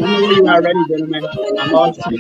Whenever you are ready, gentlemen, I'm all set.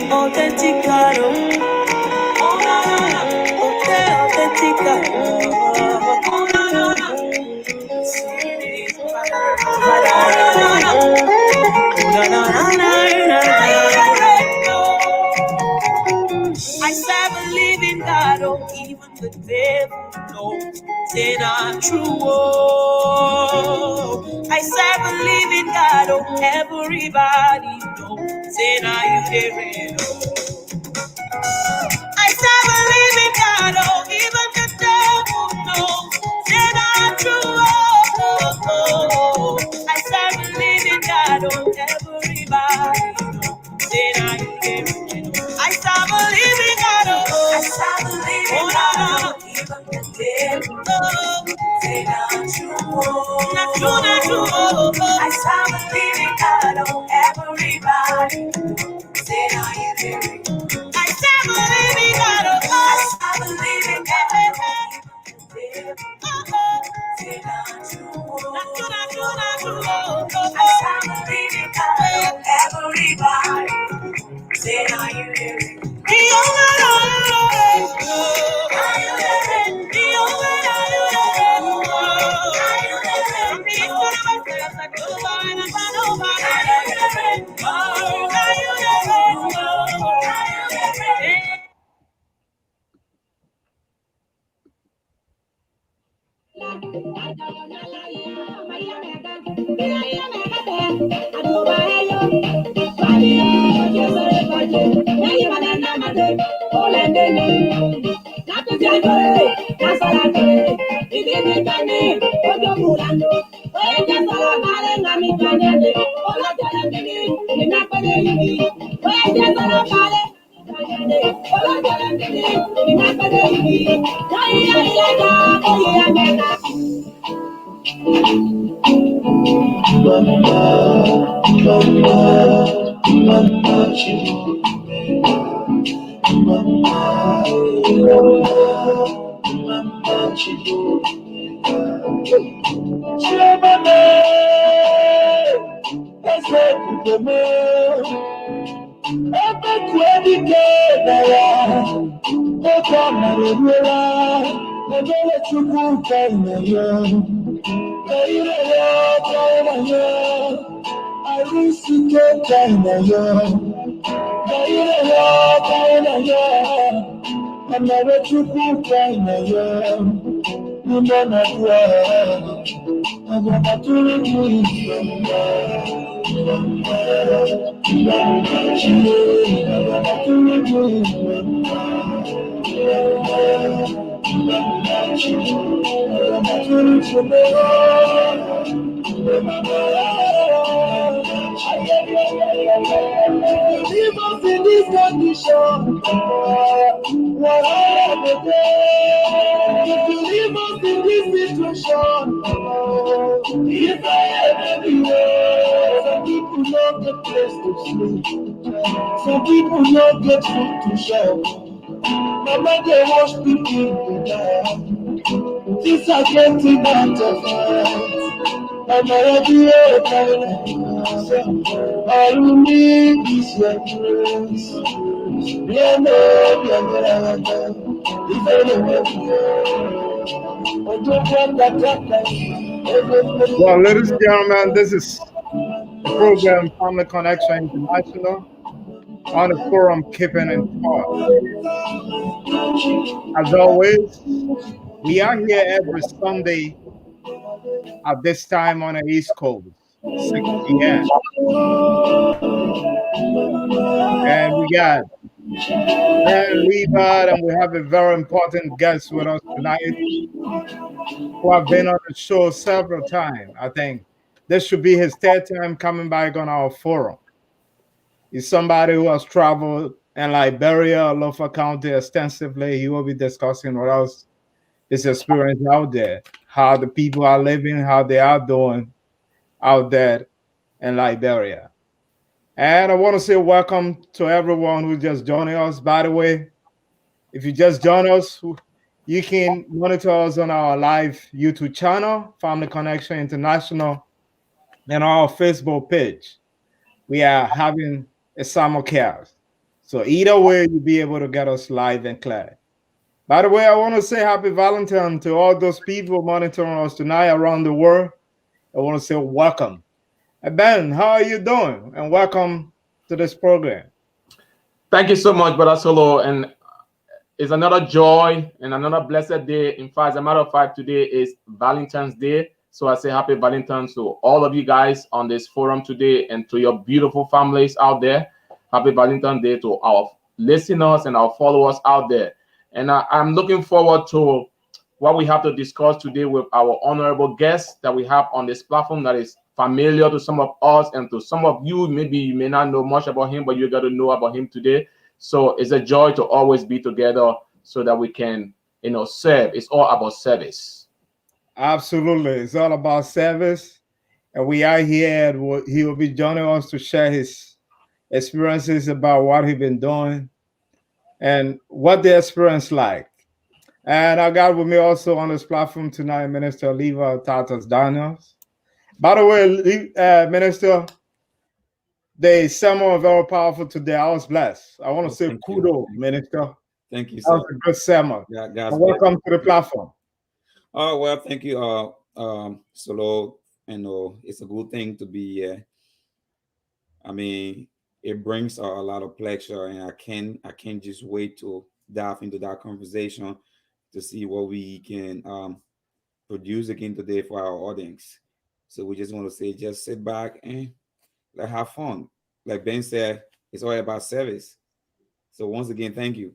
Authentic God, oh na na na, okay, authentic God, oh na na na, I serve a living God, oh, even the devil knows say not true. Oh, I serve a living God, oh, everybody knows say not you there. I serve a living God, oh, even the devil knows that I'm true. Oh, I serve a living God, oh, everybody knows that I'm here. I serve a living God, oh, I serve a living God, oh, even the devil knows that I'm true. Not true, not true. I serve a living God, oh, everybody knows that I'm here. I serve a living God, oh, I serve a living God, I serve a living God, everybody, say, are you hearing? The Well, ladies and gentlemen, this is the program Family Connection International on the forum Keeping in Touch. As always, we are here every Sunday at this time on the East Coast, 6 p.m. And we got Dan Liebert, and we have a very important guest with us tonight who have been on the show several times. I think this should be his third time coming back on our forum. He's somebody who has traveled in Liberia, Lofa County extensively. He will be discussing with us his experience out there, how the people are living, how they are doing out there in Liberia. And I want to say welcome to everyone who just joining us. By the way, if you just join us, you can monitor us on our live YouTube channel, Family Connection International, and our Facebook page. We are having a simulcast. So either way, you'll be able to get us live and clear. By the way, I want to say happy Valentine to all those people monitoring us tonight around the world. I want to say welcome. And Ben, how are you doing? And welcome to this program. Thank you so much, Brother Solo. And it's another joy and another blessed day. In fact, as a matter of fact, today is Valentine's Day. So I say happy Valentine's to all of you guys on this forum today and to your beautiful families out there. Happy Valentine's Day to our listeners and our followers out there. And I'm looking forward to what we have to discuss today with our honorable guests that we have on this platform that is familiar to some of us and to some of you. Maybe you may not know much about him, but you got to know about him today. So it's a joy to always be together so that we can, serve. It's all about service. Absolutely. It's all about service. And we are here. And he will be joining us to share his experiences about what he's been doing and what the experience like. And I got with me also on this platform tonight, Minister Leva Tatas Daniels. By the way, Minister, the sermon was very powerful today. I was blessed. I want to say kudos, Minister. Thank you, That was sir. a good sermon. And welcome to the platform. Oh, well, thank you, Solo. It's a good thing to be here. I mean, it brings a lot of pleasure, and I can't just wait to dive into that conversation to see what we can produce again today for our audience. So we just want to say, just sit back and let's have fun. Like Ben said, it's all about service. So once again, thank you.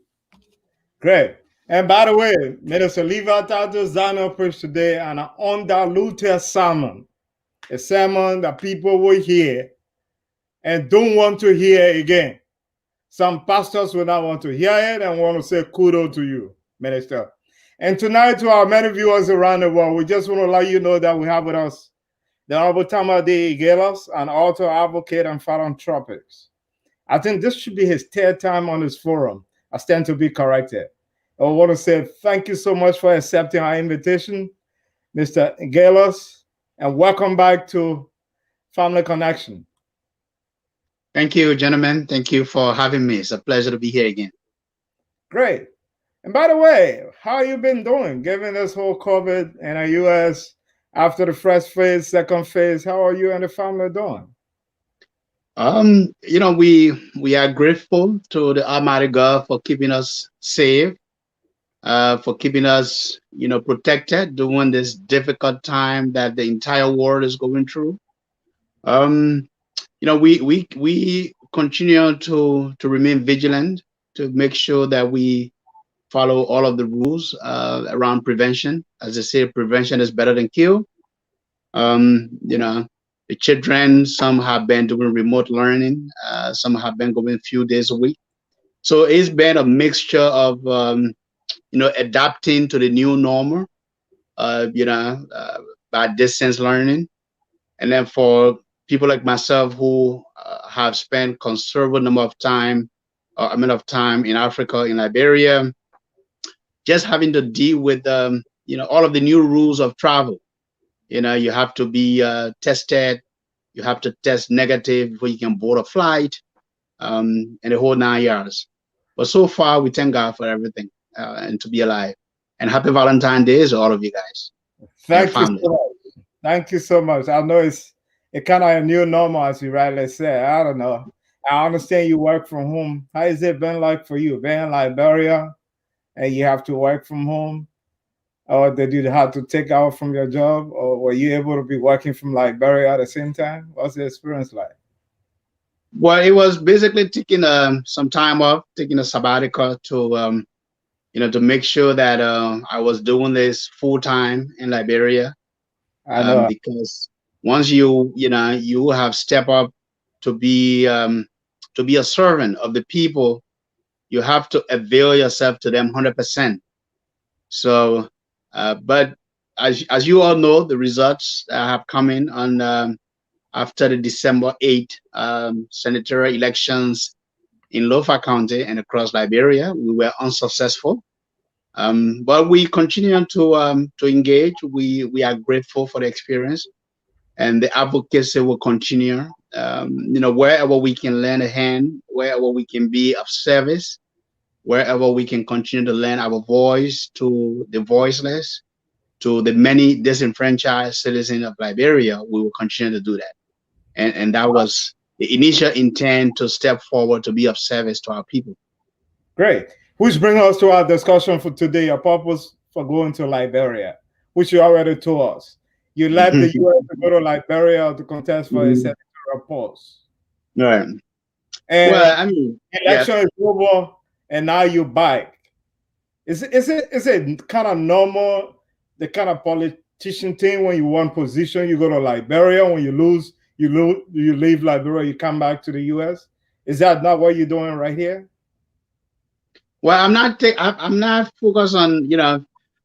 Great. And by the way, Minister Leva Tatas Daniels preached today an undiluted sermon, a sermon that people will hear and don't want to hear again. Some pastors will not want to hear it and want to say kudos to you, Minister. And tonight, to our many viewers around the world, we just want to let you know that we have with us the Honorable Tamba Aghailas, an author, advocate, and philanthropist. I think this should be his third time on this forum. I stand to be corrected. I want to say thank you so much for accepting our invitation, Mr. Aghailas, and welcome back to Family Connection. Thank you, gentlemen. Thank you for having me. It's a pleasure to be here again. Great. And by the way, how you been doing given this whole COVID in the US after the first phase, second phase? How are you and the family doing? We are grateful to the Almighty God for keeping us safe, for keeping us, protected during this difficult time that the entire world is going through. Um, we continue to remain vigilant to make sure that we follow all of the rules around prevention. As they say, prevention is better than cure. The children, some have been doing remote learning, some have been going a few days a week. So it's been a mixture of adapting to the new normal, uh, you know, uh, by distance learning, and then for people like myself who have spent considerable number of time, amount of time in Africa, in Liberia, just having to deal with all of the new rules of travel. You have to be tested, you have to test negative before you can board a flight, and the whole 9 yards. But so far, we thank God for everything and to be alive. And happy Valentine's Day to all of you guys and your Thank you family. so much. Thank you so much. I know it's kind of a new normal, as you rightly said. I don't know. I understand you work from home. How has it been like for you? Being in Liberia and you have to work from home? Or did you have to take out from your job? Or were you able to be working from Liberia at the same time? What's the experience like? Well, it was basically taking some time off, taking a sabbatical to make sure that I was doing this full time in Liberia. I know. Because once you have stepped up to be a servant of the people, you have to avail yourself to them 100%. So, but as you all know, the results have come in on after the December 8th senatorial elections in Lofa County and across Liberia. We were unsuccessful. But we continue to engage. We are grateful for the experience, and the advocacy will continue wherever we can lend a hand, wherever we can be of service, wherever we can continue to lend our voice to the voiceless, to the many disenfranchised citizens of Liberia, we will continue to do that. And that was the initial intent, to step forward to be of service to our people. Great. Which brings us to our discussion for today, your purpose for going to Liberia, which you already told us. You left the US to go to Liberia to contest for a Mhm. senatorial post. Right. Well, And I mean, yes. election is over, and now you're back. Is it kind of normal, the kind of politician thing when you want position, you go to Liberia, when you leave Liberia, you come back to the US? Is that not what you're doing right here? Well, I'm not focused on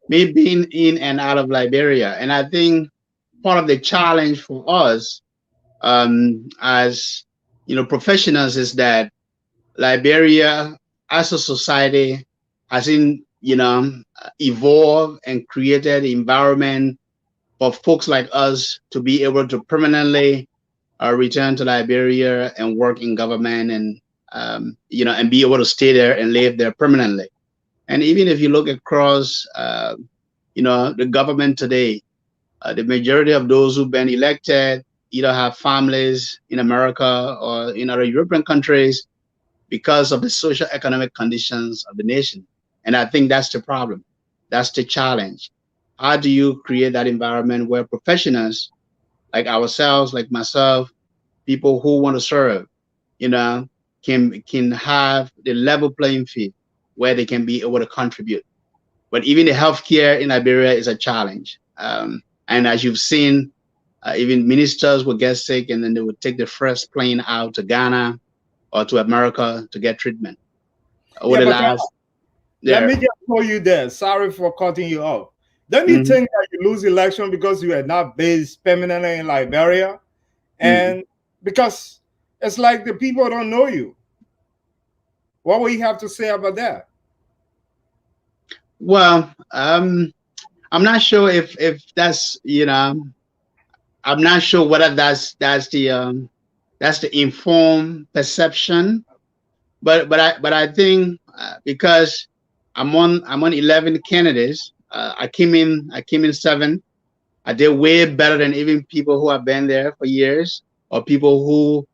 me being in and out of Liberia, and I think part of the challenge for us, as professionals, is that Liberia as a society has evolved and created environment for folks like us to be able to permanently return to Liberia and work in government, and and be able to stay there and live there permanently. And even if you look across, the government today, the majority of those who've been elected either have families in America or in other European countries, because of the social economic conditions of the nation. And I think that's the problem. That's the challenge. How do you create that environment where professionals like ourselves, like myself, people who want to serve, you know, can have the level playing field where they can be able to contribute. But even the healthcare in Liberia is a challenge. And as you've seen, even ministers would get sick and then they would take the first plane out to Ghana or to America to get treatment. Over Yeah, the but last let there. me just tell you this. Sorry for cutting you off. Don't you Mhm, think that you lose election because you are not based permanently in Liberia? mhm. And because it's like the people don't know you. What will you have to say about that? Well, I'm not sure if that's I'm not sure whether that's the informed perception, but I think because I'm on 11 candidates, I came in seven. I did way better than even people who have been there for years, or people who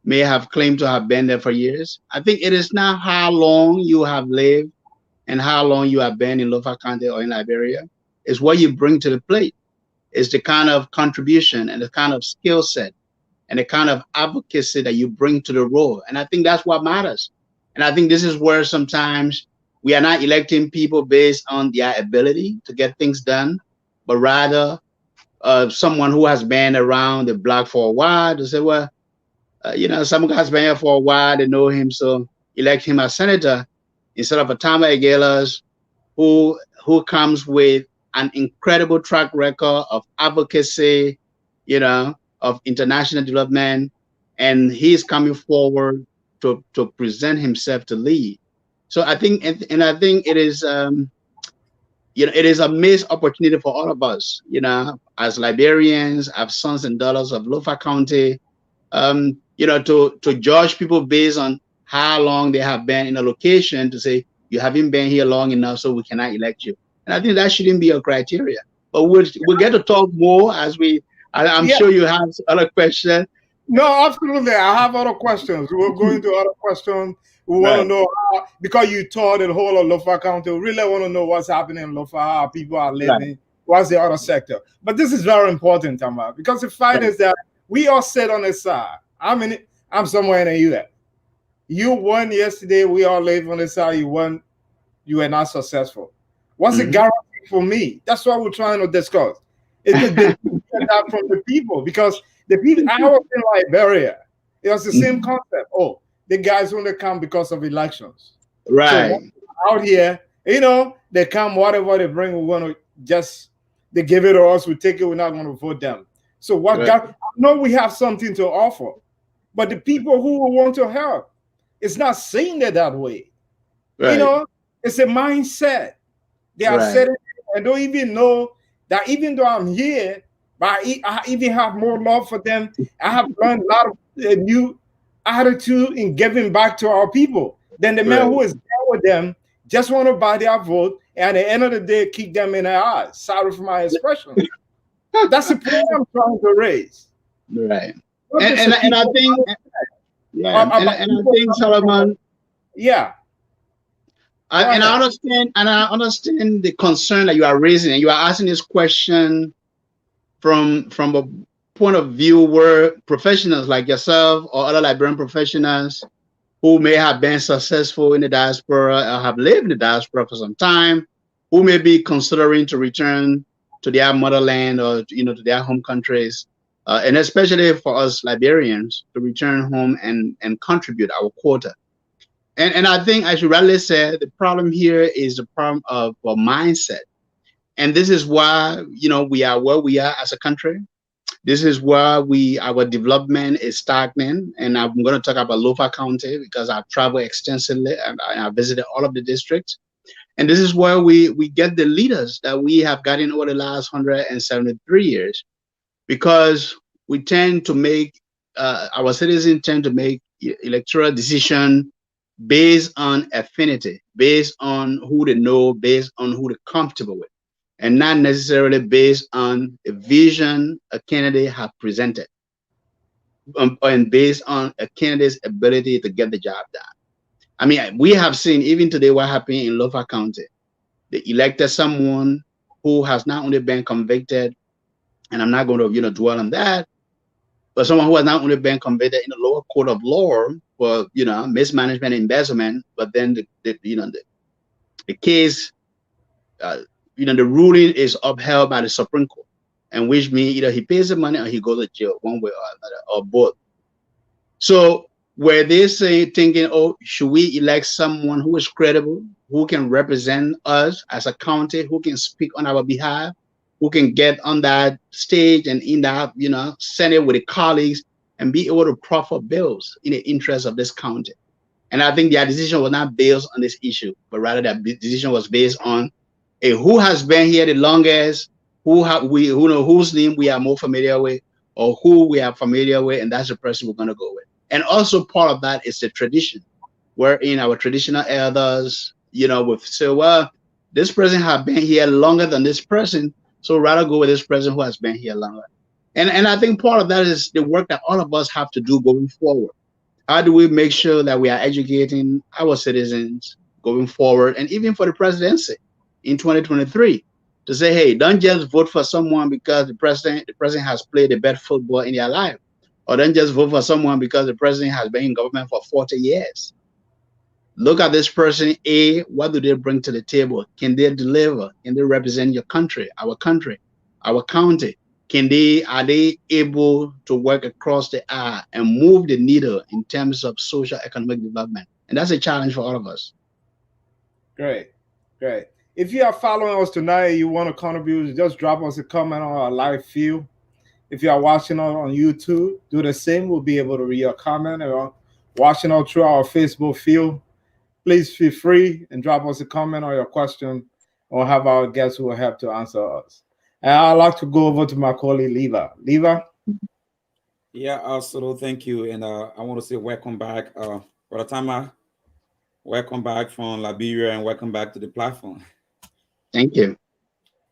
may have claimed to have been there for years. I think it is not how long you have lived and how long you have been in Lofa County or in Liberia. It's what you bring to the plate. It's the kind of contribution and the kind of skill set and the kind of advocacy that you bring to the role. And I think that's what matters. And I think this is where sometimes we are not electing people based on their ability to get things done, but rather someone who has been around the block for a while to say, well, some guy's been here for a while, they know him, so elect him as senator instead of a Tamba Aghailas who comes with an incredible track record of advocacy, of international development, and he's coming forward to present himself to lead. So I think, and I think it is a missed opportunity for all of us, as Liberians, as sons and daughters of Lofa County, to judge people based on how long they have been in a location, to say you haven't been here long enough, so we cannot elect you. And I think that shouldn't be a criteria. But we'll get to talk more as I'm Yeah, sure you have other questions. no, absolutely. I have other questions. We're going to other questions. We want to Right, know how, because you toured the whole of Lofa County, we really want to know what's happening in Lofa, how people are right, living, what's the other sector. But this is very important, Tamba, because the fact right, is that we all sit on this side. I'm somewhere in the US. You won yesterday, we all live on this side, you won, you were not successful. What's the hmm guarantee for me? That's what we're trying to discuss. It's the get that from the people, because the people I was in Liberia, it was the same concept. Oh, the guys only come because of elections. So right, once out here, they come whatever they bring, we're gonna just they give it to us, we take it, we're not gonna vote them. So what right, God I know we have something to offer, but the people who want to help, it's not saying it that way. You right, know, it's a mindset. They are right, setting and don't even know that even though I'm here, But I even have more love for them. I have learned a lot of new attitude in giving back to our people than the man Right. who is there with them, just want to buy their vote, and at the end of the day, kick them in the eyes. Sorry for my expression. That's the point I'm trying to raise. Right. Not just the And I people think, yeah, about and I people think, coming from Solomon, yeah. Go and ahead. I understand the concern that you are raising, and you are asking this question from a point of view where professionals like yourself or other Liberian professionals who may have been successful in the diaspora or have lived in the diaspora for some time, who may be considering to return to their motherland or to their home countries, and especially for us Liberians to return home and contribute our quota. And I think I should rather say the problem here is the problem of a mindset. And this is why we are where we are as a country. This is where our development is stagnant. And I'm going to talk about Lofa County because I've traveled extensively and I visited all of the districts. And this is where we get the leaders that we have gotten over the last 173 years because we tend to make our citizens tend to make electoral decision based on affinity, based on who they know, based on who they're comfortable with, and not necessarily based on a vision a candidate have presented, and based on a candidate's ability to get the job done. I mean, we have seen even today what happened in Lofa County. They elected someone who has not only been convicted, and I'm not going to dwell on that, but someone who has not only been convicted in the lower court of law for mismanagement, embezzlement, but then the case, uh, the ruling is upheld by the Supreme Court, and which means either he pays the money or he goes to jail, one way or another, or both. So where they say thinking, oh, should we elect someone who is credible, who can represent us as a county, who can speak on our behalf, who can get on that stage and in that, Senate with the colleagues and be able to proffer bills in the interest of this county. And I think their decision was not based on this issue, but rather that decision was based on who has been here the longest, who know whose name we are more familiar with, or who we are familiar with, and that's the person we're gonna go with. And also part of that is the tradition, wherein our traditional elders, would say, well, this person have been here longer than this person, so rather go with this person who has been here longer. And I think part of that is the work that all of us have to do going forward. How do we make sure that we are educating our citizens going forward, and even for the presidency in 2023, to say, hey, don't just vote for someone because the president has played the best football in their life, or don't just vote for someone because the president has been in government for 40 years. Look at this person. What do they bring to the table? Can they deliver? Can they represent your country, our county? Are they able to work across the aisle and move the needle in terms of social economic development? And that's a challenge for all of us. Great, great. If you are following us tonight, you want to contribute, just drop us a comment on our live feed. If you are watching on YouTube, do the same. We'll be able to read your comment. Or watching us through our Facebook feed, please feel free and drop us a comment or your question, or have our guests who will help to answer us. And I'd like to go over to my colleague, Leva. Leva? Yeah, also thank you, and I want to say welcome back, Brother Tama. Welcome back from Liberia, and welcome back to the platform. Thank you.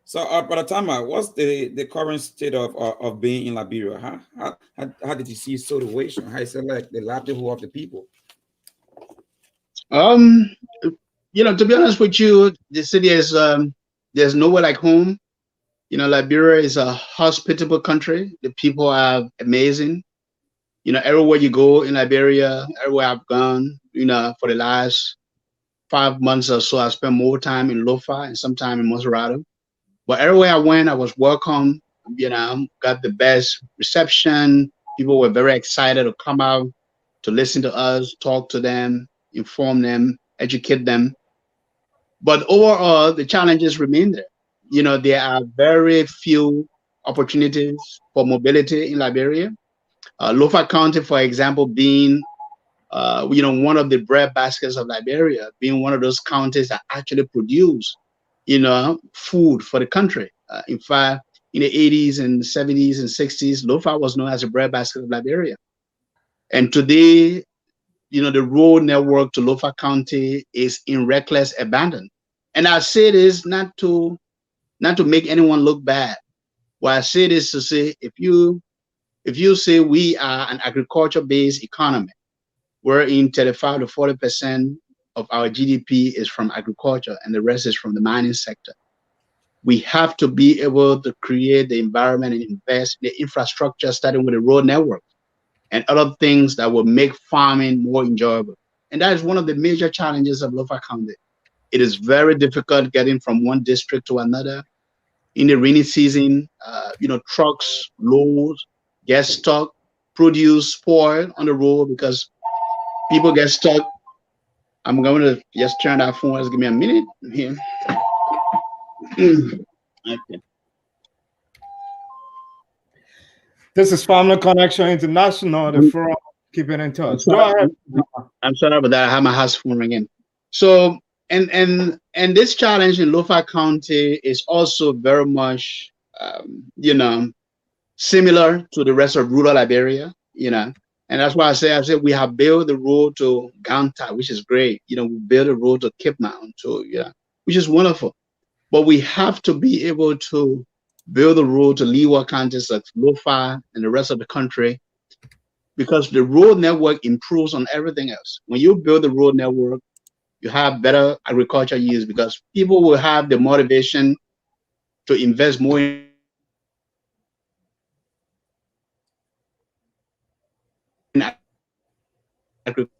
So, Brother Tama, what's the current state of being in Liberia? How did you see situation? How is it like the livelihood of the people? Um, to be honest with you, the city is there's nowhere like home. Liberia is a hospitable country. The people are amazing. Everywhere you go in Liberia, everywhere I've gone, for the last 5 months or so, I spent more time in Lofa and some time in Maserati. But everywhere I went, I was welcome. Got the best reception. People were very excited to come out to listen to us, talk to them, inform them, educate them. But overall, the challenges remain there. There are very few opportunities for mobility in Liberia. Lofa County, for example, being one of the bread baskets of Liberia, being one of those counties that actually produce food for the country. In fact, in the 80s and 70s and 60s, Lofa was known as the breadbasket of Liberia. And today, the road network to Lofa County is in reckless abandon. And I say this not to make anyone look bad. What I say this to say, if you say we are an agriculture-based economy, wherein 35 to 40% of our GDP is from agriculture and the rest is from the mining sector, we have to be able to create the environment and invest in the infrastructure, starting with the road network and other things that will make farming more enjoyable. And that is one of the major challenges of Lofa County. It is very difficult getting from one district to another. In the rainy season, trucks, loads get stuck, produce spoil on the road because people get stuck. I'm going to just turn that phone. Just give me a minute here. Okay. This is Family Connection International, the I'm, forum keeping in I'm touch. Go sorry. ahead. I'm sorry about that. I have my house phone ringing. So, and this challenge in Lofa County is also very much, similar to the rest of rural Liberia. And that's why I said we have built the road to Ganta, which is great. We built a road to Cape Mount, which is wonderful. But we have to be able to build a road to Leeward counties like Lofa and the rest of the country, because the road network improves on everything else. When you build the road network, you have better agriculture use because people will have the motivation to invest more in agriculture.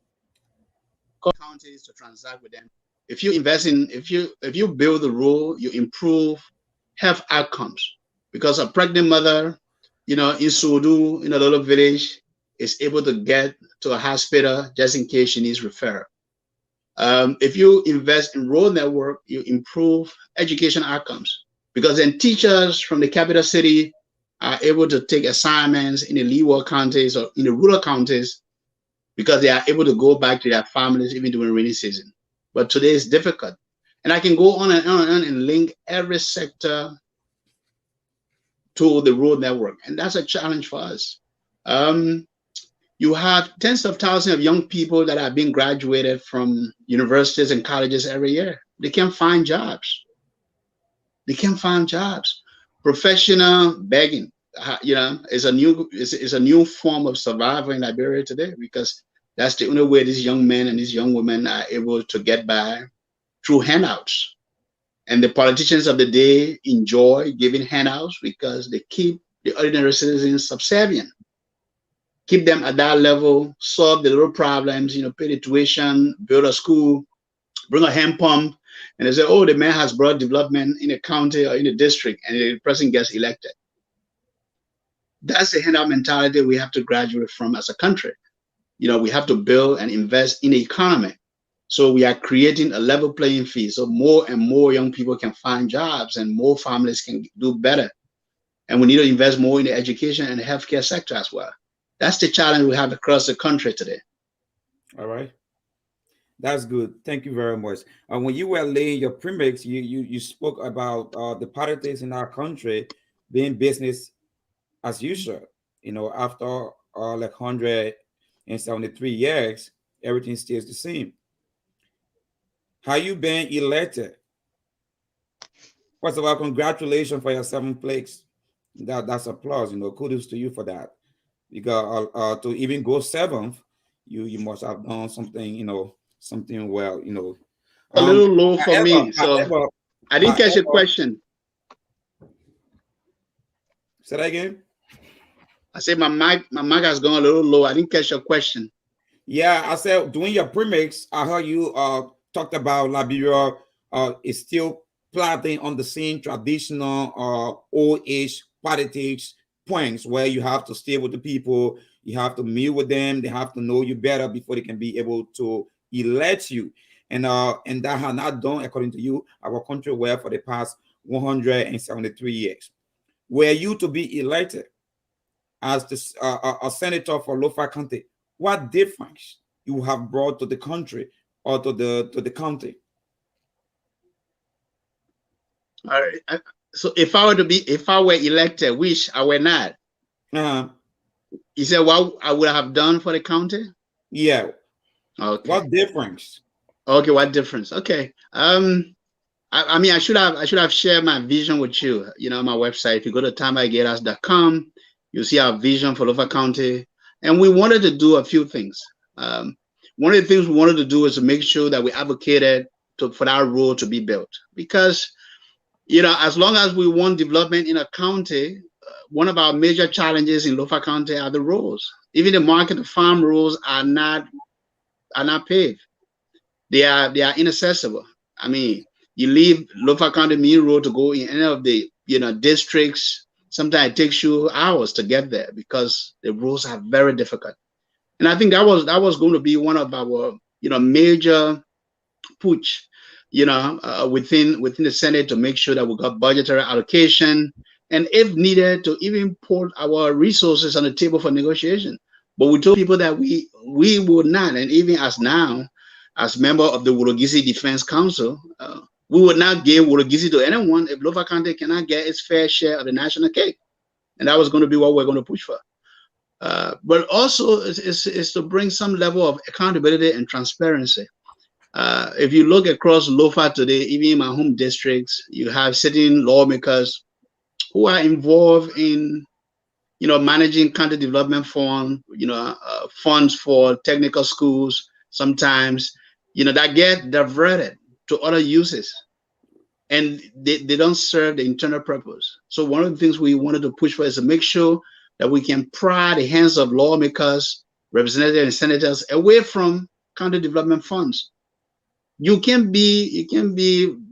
Counties to transact with them. If you build the road, you improve health outcomes because a pregnant mother, in Sudu, in a little village, is able to get to a hospital just in case she needs referral. If you invest in road network, you improve education outcomes because then teachers from the capital city are able to take assignments in the leeward counties or in the rural counties because they are able to go back to their families even during rainy season. But today is difficult. And I can go on and on and on and link every sector to the road network. And that's a challenge for us. You have tens of thousands of young people that are being graduated from universities and colleges every year. They can't find jobs. They can't find jobs. Professional begging, is a new form of survival in Liberia today because that's the only way these young men and these young women are able to get by through handouts. And the politicians of the day enjoy giving handouts because they keep the ordinary citizens subservient, keep them at that level, solve the little problems, pay the tuition, build a school, bring a hand pump, and they say, oh, the man has brought development in a county or in a district, and the person gets elected. That's the handout mentality we have to graduate from as a country. We have to build and invest in the economy. So we are creating a level playing field so more and more young people can find jobs and more families can do better. And we need to invest more in the education and the healthcare sector as well. That's the challenge we have across the country today. All right. That's good. Thank you very much. When you were laying your premix, you spoke about the politics in our country being business as usual. After like 173 years, everything stays the same. How you been elected? First of all, congratulations for your 7th place. That's applause. Kudos to you for that. Because to even go 7th, you must have done something. Something well. A little low for However, me, so however, I didn't catch your question. say that again. I said my mic has gone a little low. I didn't catch your question. Yeah, I said during your premix, I heard you talked about Liberia is still plotting on the same traditional old age politics points where you have to stay with the people, you have to meet with them, they have to know you better before they can be able to elect you. And that has not done, according to you, our country well for the past 173 years. Were you to be elected as a senator for Lofa County, what difference you have brought to the country or to the county? All right. So if I were elected, which I were not, Uh-huh. you said what I would have done for the county? Yeah. Okay. What difference? Okay, what difference? Okay. I mean, I should have shared my vision with you. You know, my website. If you go to tambaaghailas.com, you'll see our vision for Lofa County. And we wanted to do a few things. One of the things we wanted to do is to make sure that we advocated for that road to be built. Because, you know, as long as we want development in a county, one of our major challenges in Lofa County are the roads. Even the market to farm roads are not paved. They are inaccessible. I mean, you leave Lofa County Main Road to go in any of the districts. Sometimes it takes you hours to get there because the roads are very difficult. And I think that was going to be one of our major push, within the Senate to make sure that we got budgetary allocation and if needed to even put our resources on the table for negotiation. But we told people that we would not, and even as now, as member of the Wulogisi Defense Council, we would not give Wulogisi to anyone if Lofa County cannot get its fair share of the national cake. And that was going to be what we're going to push for. But also is to bring some level of accountability and transparency. If you look across Lofa today, even in my home districts, you have sitting lawmakers who are involved in managing county development fund, funds for technical schools. Sometimes, that get diverted to other uses, and they don't serve the internal purpose. So one of the things we wanted to push for is to make sure that we can pry the hands of lawmakers, representatives, and senators away from county development funds. You can be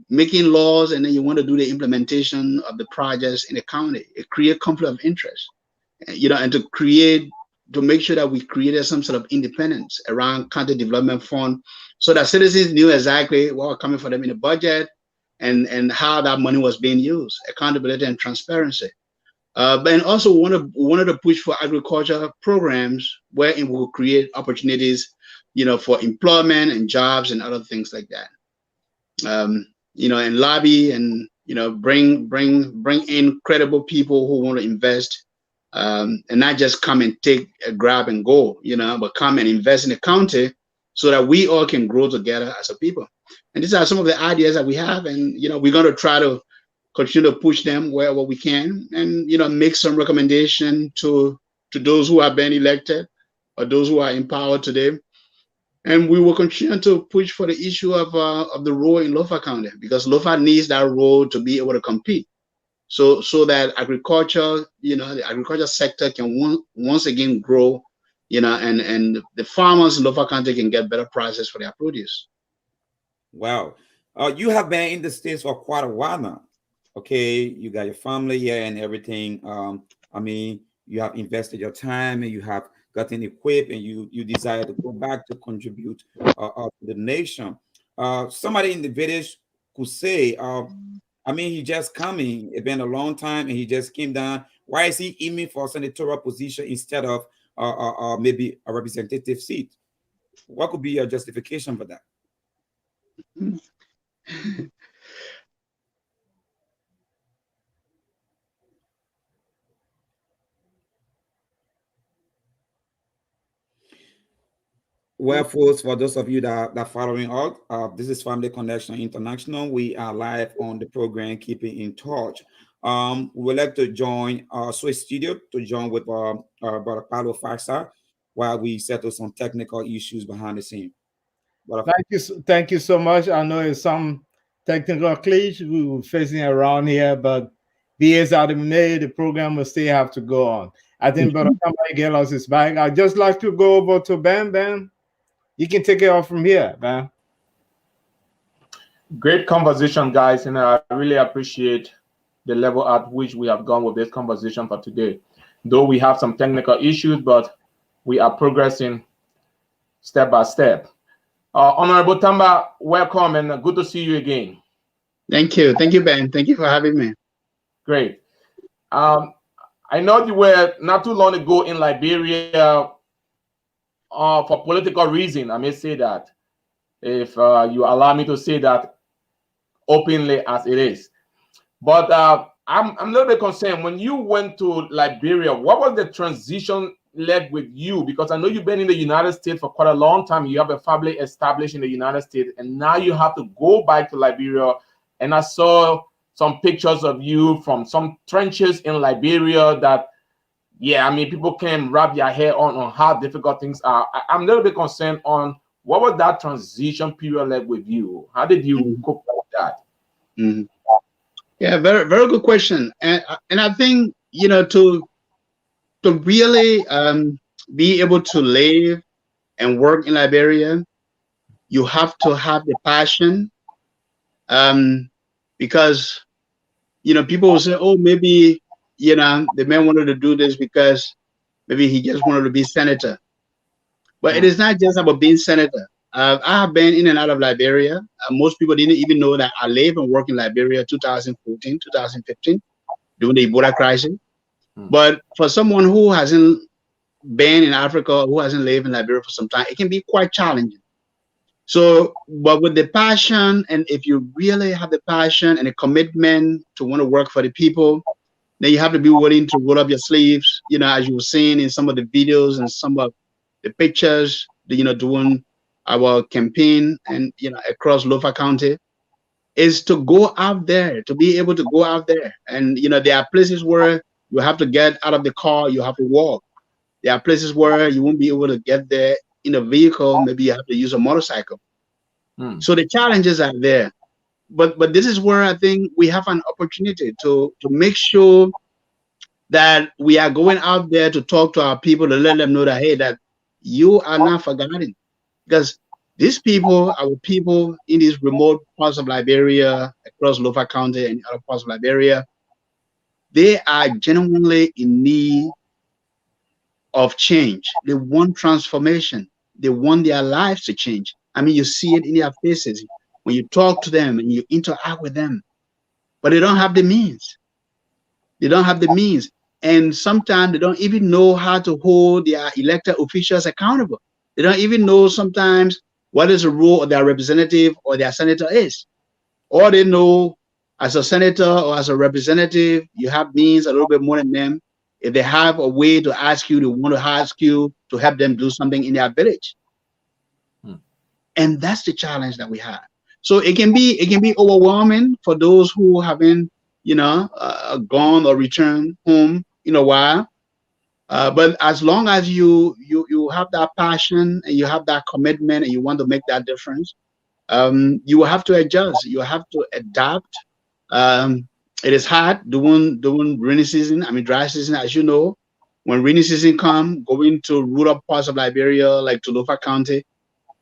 making laws and then you want to do the implementation of the projects in the county. It creates conflict of interest, and to make sure that we created some sort of independence around county development fund, so that citizens knew exactly what was coming for them in the budget and how that money was being used, accountability and transparency. But also wanted to push for agriculture programs wherein we will create opportunities, for employment and jobs and other things like that. And lobby and bring in credible people who want to invest, and not just come and take a grab and go, but come and invest in the county so that we all can grow together as a people. And these are some of the ideas that we have, and we're going to try to continue to push them wherever we can, and make some recommendation to those who have been elected or those who are in power today. And we will continue to push for the issue of the road in Lofa County, because Lofa needs that road to be able to compete. So that agriculture, the agriculture sector can once again grow, and the farmers in Lofa County can get better prices for their produce. Wow. You have been in the States for quite a while now. Okay, you got your family here and everything. I mean, you have invested your time and you have gotten equipped and you desire to go back to contribute to the nation. Somebody in the village could say, I mean, he just coming. It's been a long time and he just came down. Why is he aiming for a senatorial position instead of maybe a representative seat? What could be your justification for that? Well, folks, for those of you that following us, this is Family Connection International. We are live on the program, keeping in touch. We would like to join our Swiss studio to join with Brother Paulo Faxa while we settle some technical issues behind the scene. Thank you so much. I know it's some technical glitch we were facing around here, but be as out of May, the program will still have to go on. I think Brother Tamba Aghailas is back. I'd just like to go over to Ben. Ben, you can take it off from here, Ben. Great conversation, guys, and I really appreciate the level at which we have gone with this conversation for today. Though we have some technical issues, but we are progressing step by step. Honorable Tamba, welcome and good to see you again. Thank you, Ben. Thank you for having me. Great. I know you were not too long ago in Liberia for political reason. I may say that, if you allow me to say that openly as it is. But I'm a little bit concerned when you went to Liberia. What was the transition like with you? Because I know you've been in the United States for quite a long time. You have a family established in the United States, and now you have to go back to Liberia. And I saw some pictures of you from some trenches in Liberia that, yeah, I mean, people can wrap their head on how difficult things are. I'm a little bit concerned on what was that transition period like with you? How did you Mhm. cope with that? Mhm. Yeah, very very good question. And I think to really be able to live and work in Liberia, you have to have the passion. Um, because people will say, oh, maybe the man wanted to do this because maybe he just wanted to be senator. But it Mm, is not just about being senator. I have been in and out of Liberia. Most people didn't even know that I live and work in Liberia 2014, 2015 during the Ebola crisis. mm, But for someone who hasn't been in Africa, who hasn't lived in Liberia for some time, it can be quite challenging. So, but with the passion, and if you really have the passion and the commitment to want to work for the people, then you have to be willing to roll up your sleeves, as you were seeing in some of the videos and some of the pictures, doing our campaign and, across Lofa County, is to go out there, to be able to go out there. And, there are places where you have to get out of the car, you have to walk. There are places where you won't be able to get there in a vehicle. Maybe you have to use a motorcycle. mm. So the challenges are there. But this is where I think we have an opportunity to make sure that we are going out there to talk to our people to let them know that, hey, that you are not forgotten, because these people, our people in these remote parts of Liberia, across Lofa County and other parts of Liberia, they are genuinely in need of change. They want transformation. They want their lives to change. I mean, you see it in their faces when you talk to them and you interact with them, but they don't have the means. They don't have the means. And sometimes they don't even know how to hold their elected officials accountable. They don't even know sometimes what is the role of their representative or their senator is. All they know, as a senator or as a representative, you have means a little bit more than them. If they have a way to ask you, they want to ask you to help them do something in their village. Hmm. And that's the challenge that we have. So it can be overwhelming for those who haven't gone or returned home in a while. But as long as you have that passion and you have that commitment and you want to make that difference, you will have to adjust. You have to adapt. Um, it is hard doing rainy season. I mean dry season, as you know. When rainy season come, going to rural parts of Liberia like Tolofa County,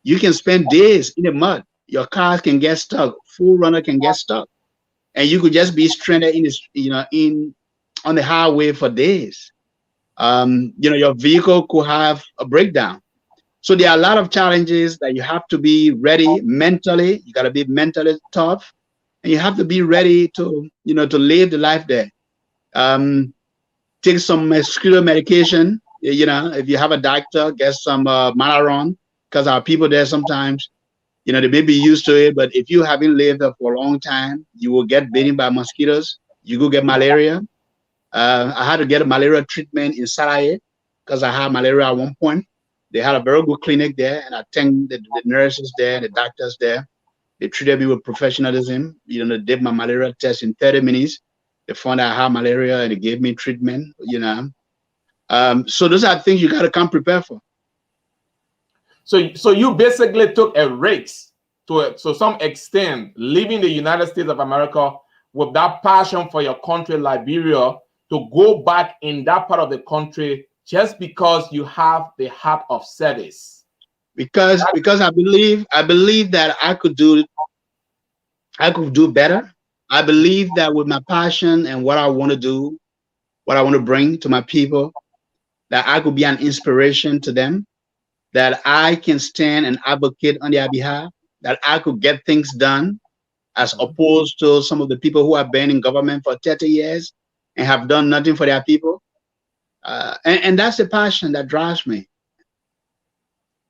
you can spend days in the mud. Your cars can get stuck. Full runner can get stuck, and you could just be stranded in this, in on the highway for days. Your vehicle could have a breakdown. So there are a lot of challenges that you have to be ready mentally. You got to be mentally tough, and you have to be ready to live the life there. Um, Take some mosquito medication. If you have a doctor, get some Malaron, because our people there sometimes, they may be used to it, but if you haven't lived there for a long time, you will get bitten by mosquitoes. You will get malaria. I had to get a malaria treatment in Sarai because I had malaria at one point. They had a very good clinic there, and I thank the nurses there, the doctors there. They treated me with professionalism. They did my malaria test in 30 minutes. They found out I had malaria and they gave me treatment. So those are things you got to come prepared for. So you basically took a risk to some extent, leaving the United States of America with that passion for your country, Liberia, to go back in that part of the country just because you have the heart of service. Because I believe that I could do better. I believe that with my passion and what I want to do, what I want to bring to my people, that I could be an inspiration to them, that I can stand and advocate on their behalf, that I could get things done as Mhm. opposed to some of the people who have been in government for 30 years and have done nothing for their people. And that's the passion that drives me.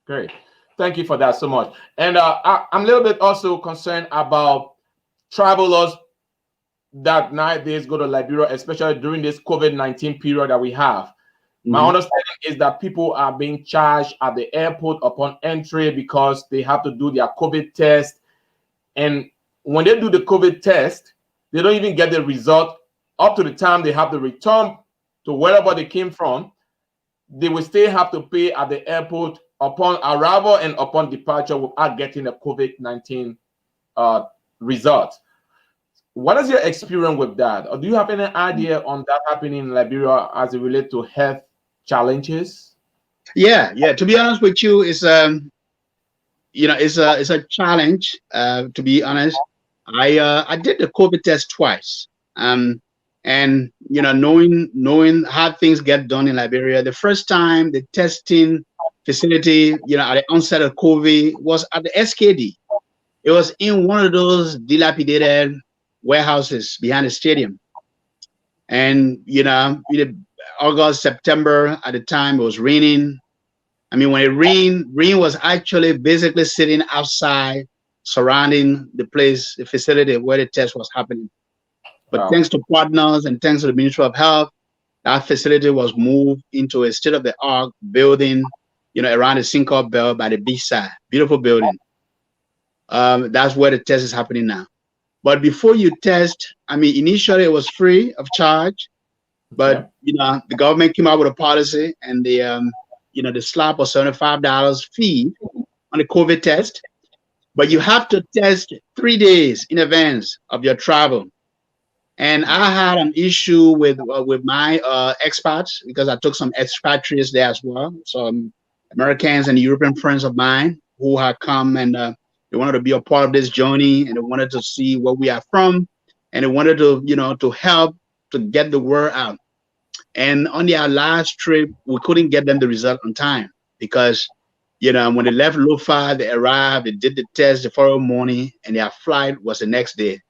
Great. Thank you for that so much. And I'm a little bit also concerned about travelers that nowadays go to Liberia, especially during this COVID-19 period that we have. My Mhm. understanding is that people are being charged at the airport upon entry because they have to do their COVID test. And when they do the COVID test, they don't even get the result up to the time they have to return to wherever they came from. They will still have to pay at the airport upon arrival and upon departure without getting a COVID-19 result. What is your experience with that? Or do you have any idea on that happening in Liberia as it relates to health challenges? Yeah, yeah. To be honest with you, it's a challenge. To be honest, I did the COVID test twice. And knowing how things get done in Liberia, the first time the testing facility, at the onset of COVID was at the SKD. It was in one of those dilapidated warehouses behind the stadium. And August, September at the time it was raining. I mean, when it rained, rain was actually basically sitting outside, surrounding the place, the facility where the test was happening. But Wow. thanks to partners and thanks to the Ministry of Health, that facility was moved into a state-of-the-art building, around the Syncope Bell by the beach side. Beautiful building. That's where the test is happening now. But before you test, I mean, initially it was free of charge, but Okay. the government came out with a policy, and the slap was $75 fee on the COVID test. But you have to test 3 days in advance of your travel. And I had an issue with my expats because I took some expatriates there as well, some Americans and European friends of mine who had come, and they wanted to be a part of this journey, and they wanted to see where we are from, and they wanted to help to get the word out. And on their last trip, we couldn't get them the result on time because when they left Lofa, they arrived, they did the test the following morning, and their flight was the next day.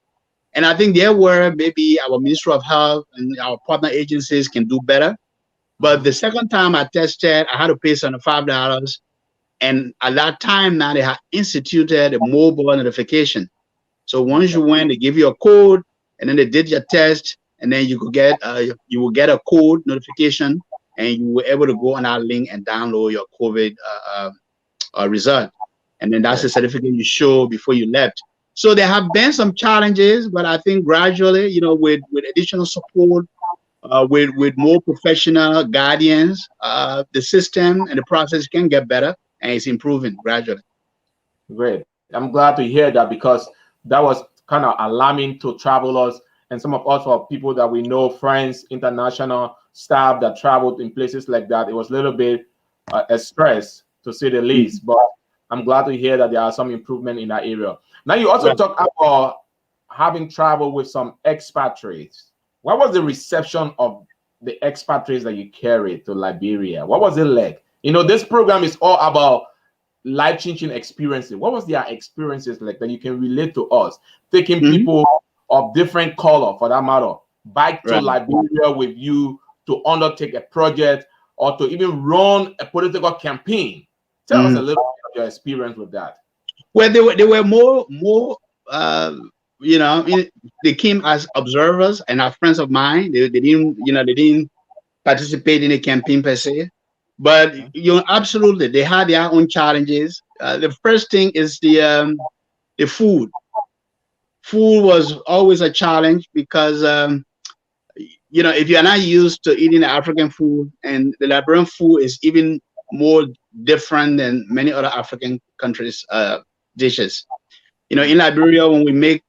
And I think there where maybe our Ministry of Health and our partner agencies can do better. But the second time I tested, I had to pay $75. And at that time now they had instituted a mobile notification. So once you went, they give you a code, and then they did your test, and then you will get a code notification, and you were able to go on our link and download your COVID result. And then that's the Right. certificate you show before you left. So there have been some challenges, but I think gradually, with additional support, with more professional guardians, the system and the process can get better, and it's improving gradually. Great. I'm glad to hear that because that was kind of alarming to travelers and some of us or people that we know, friends, international staff that traveled in places like that. It was a little bit a stress to say the least, but I'm glad to hear that there are some improvement in that area. Now, you also Right. talk about having traveled with some expatriates. What was the reception of the expatriates that you carried to Liberia? What was it like? This program is all about life-changing experiences. What was their experiences like that you can relate to us? Taking Mhm. people of different color, for that matter, back to Right. Liberia with you to undertake a project or to even run a political campaign. Tell us a Mhm. little bit of your experience with that. Well, they were more, uh, they came as observers and are friends of mine. They didn't participate in a campaign per se, but Okay. absolutely they had their own challenges. The first thing is the food. Food was always a challenge because if you're not used to eating African food, and the Liberian food is even more different than many other African countries' dishes. In Liberia, when we make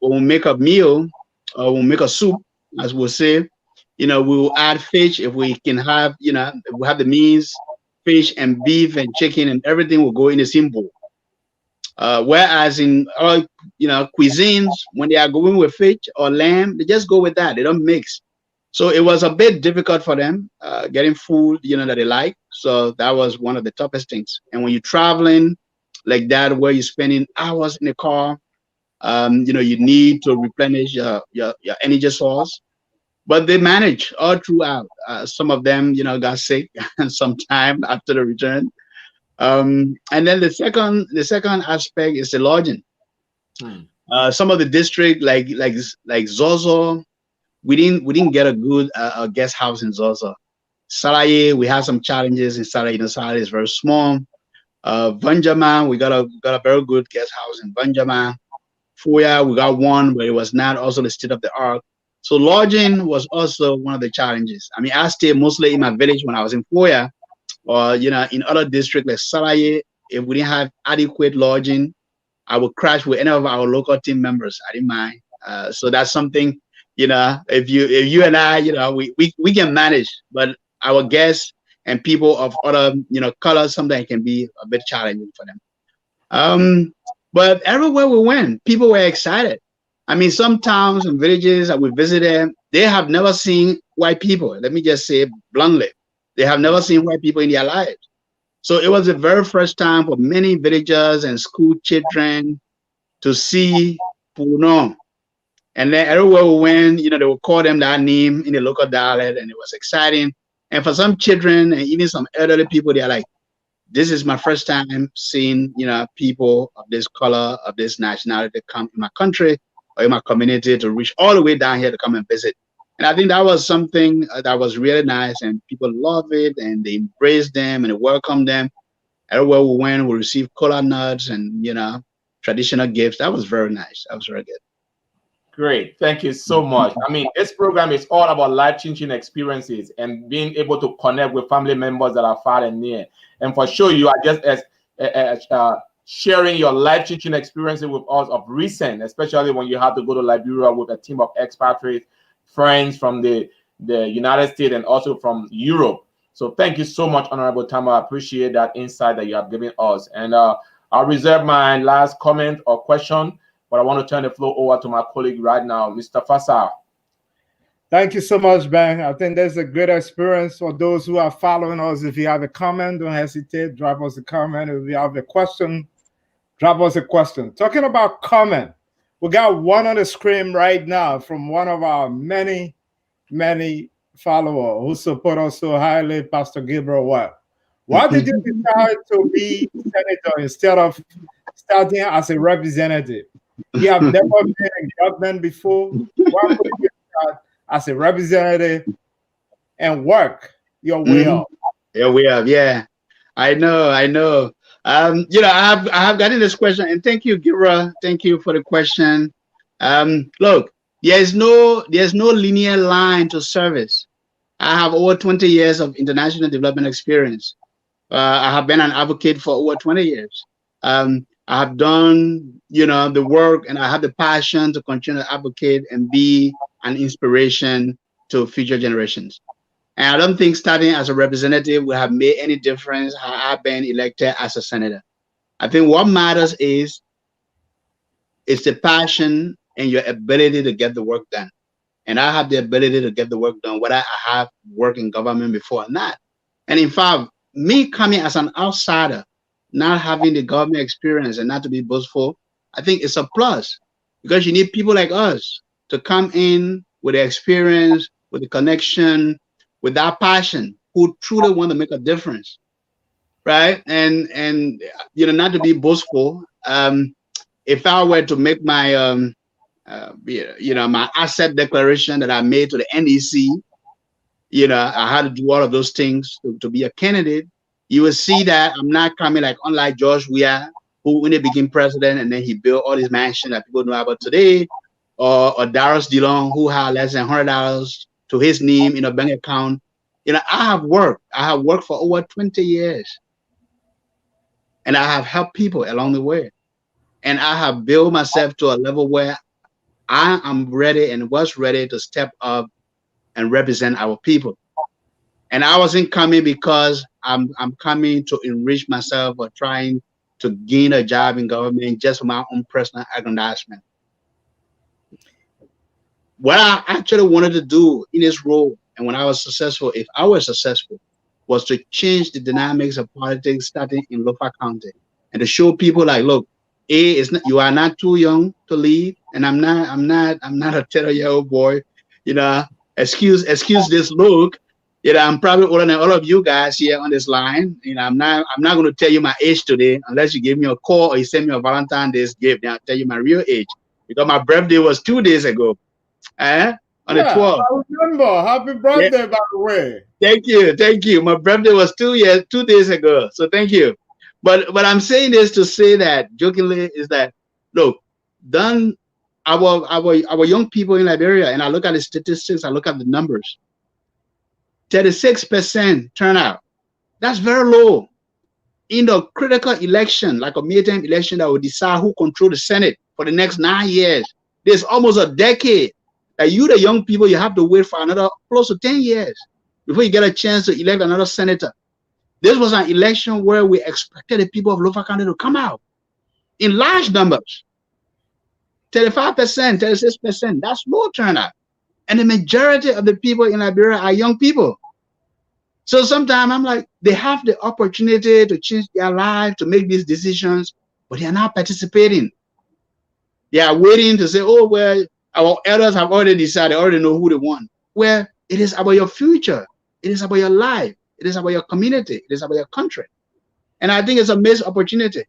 a meal, or when we make a soup, as we'll say, we will add fish if we can have, if we have the means, fish and beef and chicken and everything will go in the same bowl. Whereas in other, cuisines, when they are going with fish or lamb, they just go with that. They don't mix. So it was a bit difficult for them getting food, that they like. So that was one of the toughest things. And when you're traveling like that, where you're spending hours in the car, you need to replenish your energy source. But they managed all throughout. Some of them, got sick sometime after the return. And then the second aspect is the lodging. Hmm. Some of the district like Zozo. we didn't get a good guest housing also. Salaye, we had some challenges in Salaye. Salaye is very small. Vanjama, we got a very good guest house in Vanjama. Foya, we got one, but it was not also the state of the art. So lodging was also one of the challenges. I mean, I stayed mostly in my village when I was in Foya, or in other districts like Salaye. If we didn't have adequate lodging, I would crash with any of our local team members. I didn't mind. So that's something, if you and I, we can manage, but our guests and people of other, colors, sometimes can be a bit challenging for them. Um, but everywhere we went, people were excited. I mean, some towns and villages that we visited, they have never seen white people. Let me just say bluntly, they have never seen white people in their lives. So it was the very first time for many villagers and school children to see Puno. And then everywhere we went, they would call them that name in the local dialect, and it was exciting. And for some children and even some elderly people, they're like, this is my first time seeing, people of this color, of this nationality come in my country or in my community to reach all the way down here to come and visit. And I think that was something that was really nice, and people love it, and they embrace them and they welcome them. Everywhere we went, we received cola nuts and traditional gifts. That was very nice. That was very good. Great. Thank you so much. I mean, this program is all about life-changing experiences and being able to connect with family members that are far and near. And for sure, you are just as sharing your life-changing experiences with us of recent, especially when you had to go to Liberia with a team of expatriates, friends from the United States and also from Europe. So thank you so much, Honorable Tamba. I appreciate that insight that you have given us. And I'll reserve my last comment or question, but I want to turn the floor over to my colleague right now, Mr. Fasa. Thank you so much, Ben. I think that's a great experience for those who are following us. If you have a comment, don't hesitate. Drop us a comment. If you have a question, drop us a question. Talking about comment, we got one on the screen right now from one of our many, many followers who support us so highly, Pastor Gabriel Watt. Why did you decide to be senator instead of starting as a representative? You have never been in government before. Why couldn't you start as a representative and work your way up? Yeah, we have. Yeah, I know. I have gotten this question, and thank you, Gira. Thank you for the question. Look, there's no linear line to service. I have over 20 years of international development experience. I have been an advocate for over 20 years. I have done, the work, and I have the passion to continue to advocate and be an inspiration to future generations. And I don't think starting as a representative will have made any difference how I've been elected as a senator. I think what matters is the passion and your ability to get the work done. And I have the ability to get the work done, whether I have worked in government before or not. And in fact, me coming as an outsider, not having the government experience and not to be boastful, I think it's a plus, because you need people like us to come in with the experience, with the connection, with that passion, who truly want to make a difference, right? And not to be boastful. If I were to make my my asset declaration that I made to the NEC, I had to do all of those things to be a candidate. You will see that I'm not coming like unlike George Weah, who when he became president and then he built all these mansions that people know about today, or Darius Dillon, who had less than $100 to his name in a bank account. I have worked. I have worked for over 20 years, and I have helped people along the way, and I have built myself to a level where I am ready and was ready to step up and represent our people. And I wasn't coming because I'm coming to enrich myself or trying to gain a job in government just for my own personal aggrandizement. What I actually wanted to do in this role, and when I was successful, if I was successful, was to change the dynamics of politics starting in local county, and to show people like, look, you are not too young to lead, and I'm not a 30-year-old boy. Excuse this look. I'm probably older than all of you guys here on this line. I'm not going to tell you my age today unless you give me a call or you send me a Valentine's Day gift. Then I'll tell you my real age, because my birthday was 2 days ago. on the Yeah, 12th. I remember. Happy Yeah, birthday, by the way. thank you, thank you. My birthday was 2 days ago, so thank you. But I'm saying this to say that jokingly is that look, done our young people in Liberia, and I look at the statistics, I look at the numbers, 36% turnout. That's very low. In the critical election, like a midterm election that will decide who control the Senate for the next 9 years, there's almost a decade that you, the young people, you have to wait for another close to 10 years before you get a chance to elect another senator. This was an election where we expected the people of Lofa County to come out in large numbers, 35%, 36%. That's low turnout. And the majority of the people in Liberia are young people. So sometimes I'm like, they have the opportunity to change their life, to make these decisions, but they are not participating. They are waiting to say, oh, well, our elders have already decided, already know who they want. Well, it is about your future. It is about your life. It is about your community. It is about your country. And I think it's a missed opportunity.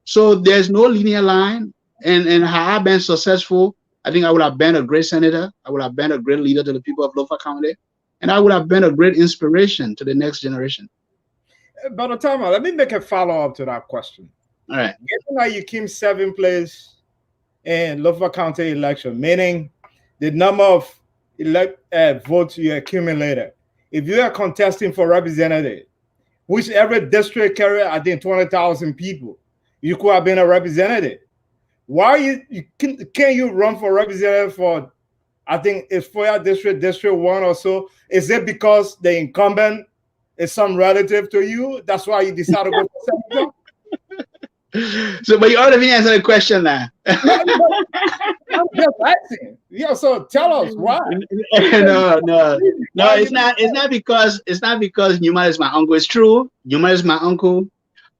So there's no linear line. And how I've been successful, I think I would have been a great senator. I would have been a great leader to the people of Lofa County. And I would have been a great inspiration to the next generation. By the time, let me make a follow up to that question. All right. Given that you came seventh place in Lofa County election, meaning the number of votes you accumulated, if you are contesting for representative, which every district carry, I think 20,000 people, you could have been a representative. Why can you run for representative for? I think it's for your district 1 or so. Is it because the incumbent is some relative to you? That's why you decided to go for senator? So, but you already answered the question now. I'm just asking. Yeah, so tell us why. No. It's not because Numa is my uncle. It's true. Numa is my uncle.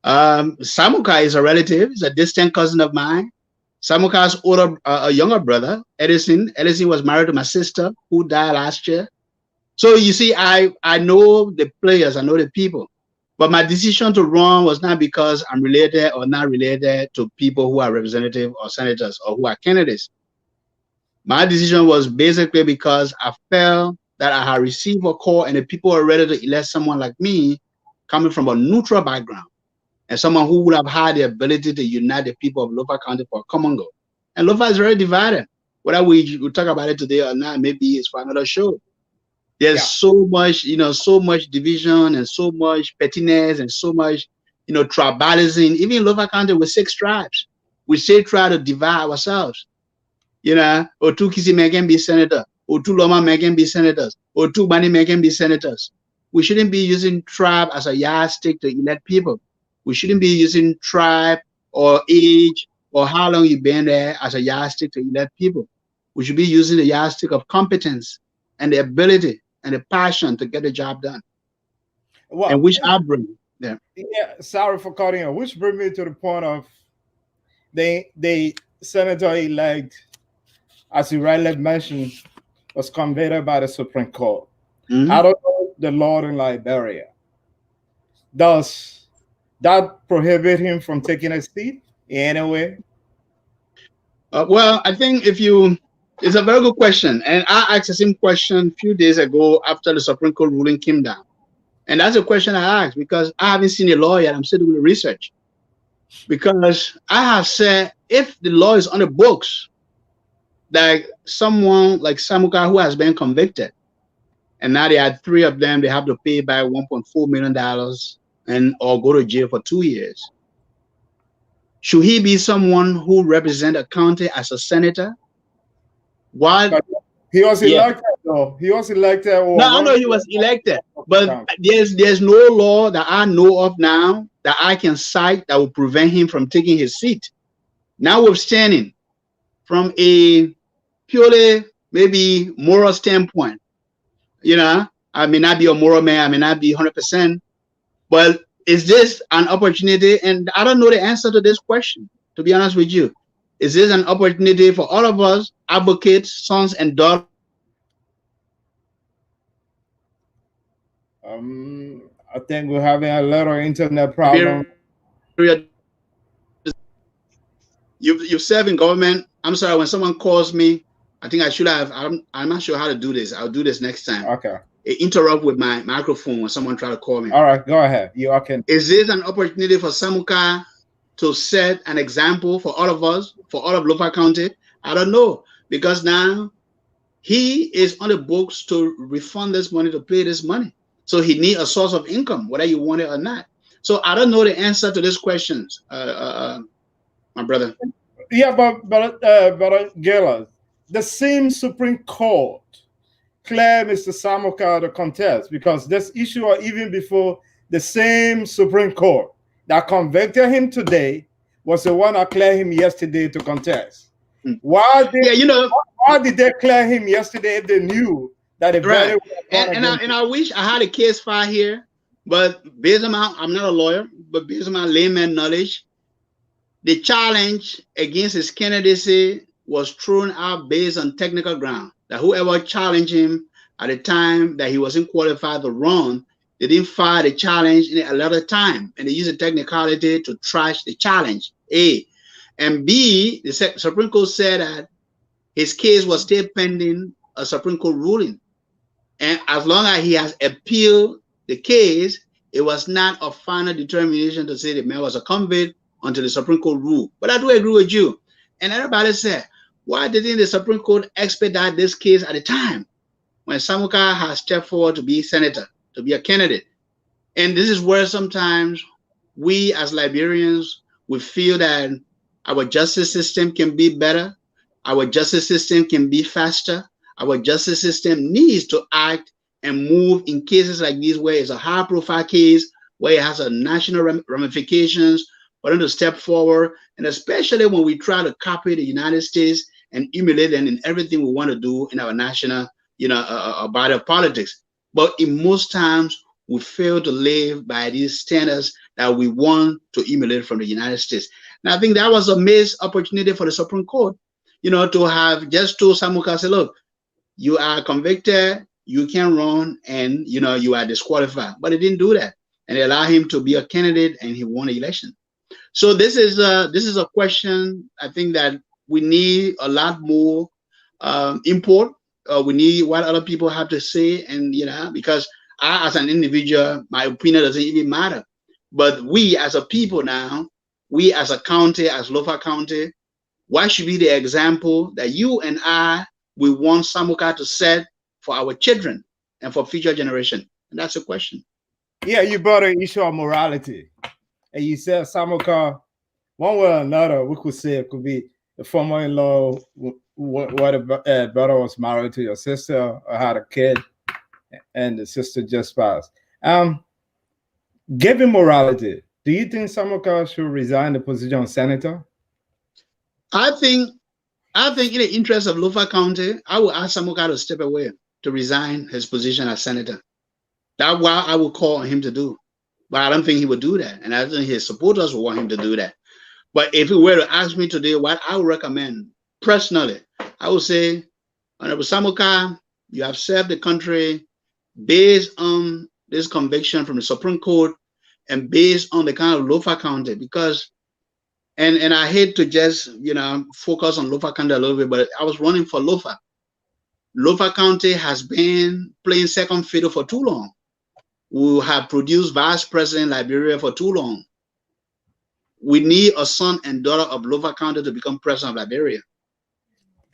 Samuka is a relative. He's a distant cousin of mine. Samuka's a younger brother, Edison. Edison was married to my sister who died last year. So you see, I know the players, I know the people. But my decision to run was not because I'm related or not related to people who are representative or senators or who are candidates. My decision was basically because I felt that I had received a call and the people were ready to elect someone like me coming from a neutral background and someone who would have had the ability to unite the people of Lofa County for a common goal. And Lofa is very divided. Whether we talk about it today or not, maybe it's for another show. There's so much, so much division and so much pettiness and so much, tribalism. Even in Lofa County with 6 tribes, we still try to divide ourselves. Or 2 Kisi men can be senator, or 2 Loma men can be senators, or 2 Bani men can be senators. We shouldn't be using tribe as a yardstick to elect people. We shouldn't be using tribe or age or how long you've been there as a yardstick to elect people. We should be using the yardstick of competence and the ability and the passion to get the job done. Well, and which I bring. Yeah, sorry for cutting you. Which brings me to the point of the senator-elect, as you rightly mentioned, was convicted by the Supreme Court. Mm-hmm. I don't know the law in Liberia. Does that prohibit him from taking a seat in any way? Well, I think it's a very good question. And I asked the same question a few days ago after the Supreme Court ruling came down. And that's a question I asked because I haven't seen a law yet. I'm still doing the research. Because I have said if the law is on the books, like someone like Samuka who has been convicted, and now they had 3 of them, they have to pay back $1.4 million or go to jail for 2 years. Should he be someone who represents a county as a senator? Why? He was elected, though. He was elected. No, I know he was elected, but there's no law that I know of now that I can cite that will prevent him from taking his seat. Notwithstanding, from a purely maybe moral standpoint, I may not be a moral man, I may not be 100%, but is this an opportunity? And I don't know the answer to this question, to be honest with you. Is this an opportunity for all of us, advocates, sons and daughters? I think we're having a little internet problem. You've served in government. I'm sorry, when someone calls me, I think I should have. I'm not sure how to do this. I'll do this next time. Okay. Interrupt with my microphone when someone try to call me. All right, go ahead. You all can. Is this an opportunity for Samuka to set an example for all of us, for all of Lofa County? I don't know, because now he is on the books to refund this money, to pay this money. So he need a source of income, whether you want it or not. So I don't know the answer to these questions, my brother. Yeah, but Gela, the same Supreme Court cleared Mr. Samuka to contest, because this issue, or even before, the same Supreme Court that convicted him today was the one that cleared him yesterday to contest. Why did they clear him yesterday if they knew that the right? And I wish I had a case file here, but based on I'm not a lawyer, but based on my layman knowledge, the challenge against his candidacy was thrown out based on technical ground. That whoever challenged him at the time that he wasn't qualified to run, they didn't file the challenge in a lot of time, and they used a technicality to trash the challenge. A. And B, the Supreme Court said that his case was still pending a Supreme Court ruling. And as long as he has appealed the case, it was not a final determination to say the man was a convict until the Supreme Court ruled. But I do agree with you. And everybody said, why didn't the Supreme Court expedite this case at the time when Samuka has stepped forward to be senator, to be a candidate? And this is where sometimes we as Liberians, we feel that our justice system can be better. Our justice system can be faster. Our justice system needs to act and move in cases like these, where it's a high profile case, where it has a national ramifications, for them to step forward. And especially when we try to copy the United States and emulate them in everything we want to do in our national, body of politics. But in most times, we fail to live by these standards that we want to emulate from the United States. And I think that was a missed opportunity for the Supreme Court, to have just told Samuka, say, look, you are convicted, you can run, and you are disqualified. But they didn't do that, and they allowed him to be a candidate, and he won the election. So this is a question I think that we need a lot more input. We need what other people have to say, and because I, as an individual, my opinion doesn't even matter. But we as a people now, we as a county, as Lofa County, what should be the example that you and I we want Samuka to set for our children and for future generation? And that's the question. Yeah, you brought an issue of morality. And you said Samuka, one way or another, we could say it could be the former in-law, what a brother was married to your sister or had a kid, and the sister just passed. Given morality, do you think Samuka should resign the position of senator? I think in the interest of Lofa County, I will ask Samuka to step away, to resign his position as senator. That's what I would call on him to do. But I don't think he would do that. And I don't think his supporters will want him to do that. But if he were to ask me today what I would recommend, personally, I would say, Honorable Samuka, you have served the country based on this conviction from the Supreme Court and based on the kind of Lofa County, because and I hate to just focus on Lofa County a little bit, but I was running for Lofa. Lofa County has been playing second fiddle for too long. We have produced vice president Liberia for too long. We need a son and daughter of Lofa County to become president of Liberia.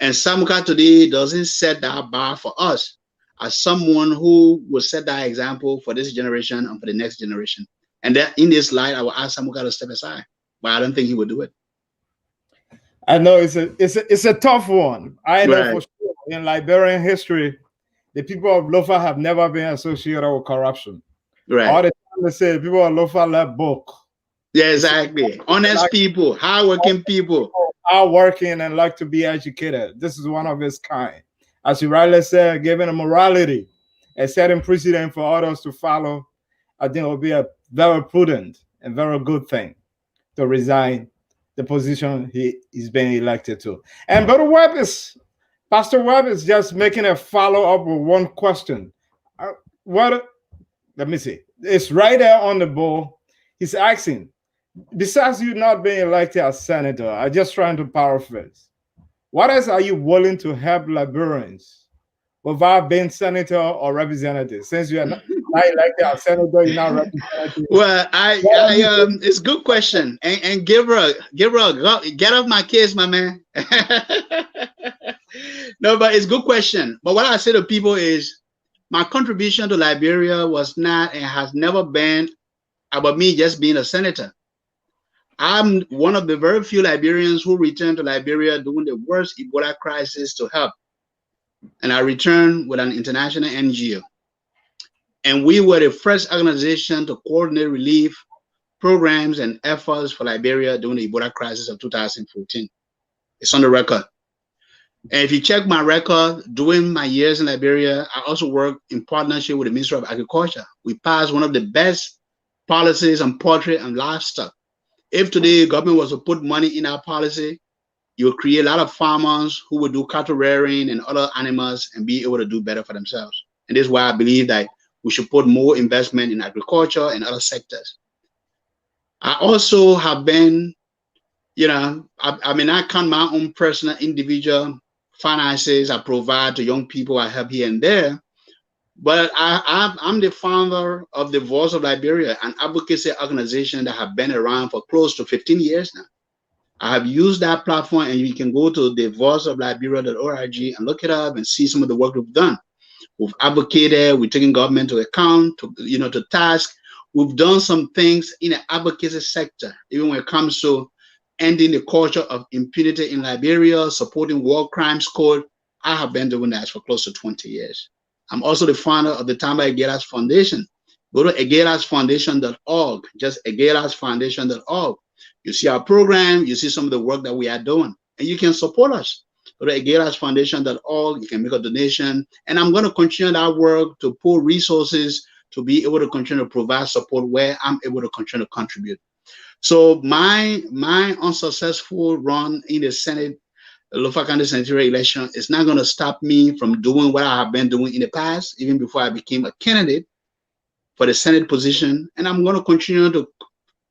And Samuka today doesn't set that bar for us as someone who will set that example for this generation and for the next generation. And that in this light, I will ask Samuka to step aside, but I don't think he would do it. I know it's a tough one. I know for sure in Liberian history, the people of Lofa have never been associated with corruption. Right. All the time they say people of Lofa left book. Yeah, exactly. Honest people, hardworking people. Hardworking and like to be educated. This is one of its kind. As you rightly said, giving a morality, a setting precedent for others to follow, I think it will be a very prudent and very good thing to resign the position he is being elected to. And Pastor Webb is just making a follow-up with one question. Let me see. It's right there on the board. He's asking, besides you not being elected as senator, I'm just trying to paraphrase, What else are you willing to help Liberians without being senator or representative? Since you are not elected as senator, you're not representative. Well, What have you been? it's a good question, and get off my case, my man. No, but it's a good question. But what I say to people is, my contribution to Liberia was not and has never been about me just being a senator. I'm one of the very few Liberians who returned to Liberia during the worst Ebola crisis to help, and I returned with an international NGO. And we were the first organization to coordinate relief programs and efforts for Liberia during the Ebola crisis of 2014. It's on the record. And if you check my record, during my years in Liberia, I also worked in partnership with the Ministry of Agriculture. We passed one of the best policies on poultry and livestock. If today government was to put money in our policy, you will create a lot of farmers who will do cattle rearing and other animals and be able to do better for themselves. And this is why I believe that we should put more investment in agriculture and other sectors. I also have been, I mean, I count my own personal individual finances I provide to young people I help here and there. But I'm the founder of the Voice of Liberia, an advocacy organization that have been around for close to 15 years now. I have used that platform, and you can go to the voiceofliberia.org and look it up and see some of the work we've done. We've advocated, we've taken government to account, to task. We've done some things in the advocacy sector, even when it comes to ending the culture of impunity in Liberia, supporting war crimes code. I have been doing that for close to 20 years. I'm also the founder of the Tamba Aghailas Foundation. Go to aghailasfoundation.org, just aghailasfoundation.org. You see our program, you see some of the work that we are doing, and you can support us. Go to aghailasfoundation.org, you can make a donation, and I'm going to continue that work to pull resources to be able to continue to provide support where I'm able to continue to contribute. So my unsuccessful run in the Senate, Lofa County senatorial election, is not going to stop me from doing what I have been doing in the past, even before I became a candidate for the Senate position. And I'm going to continue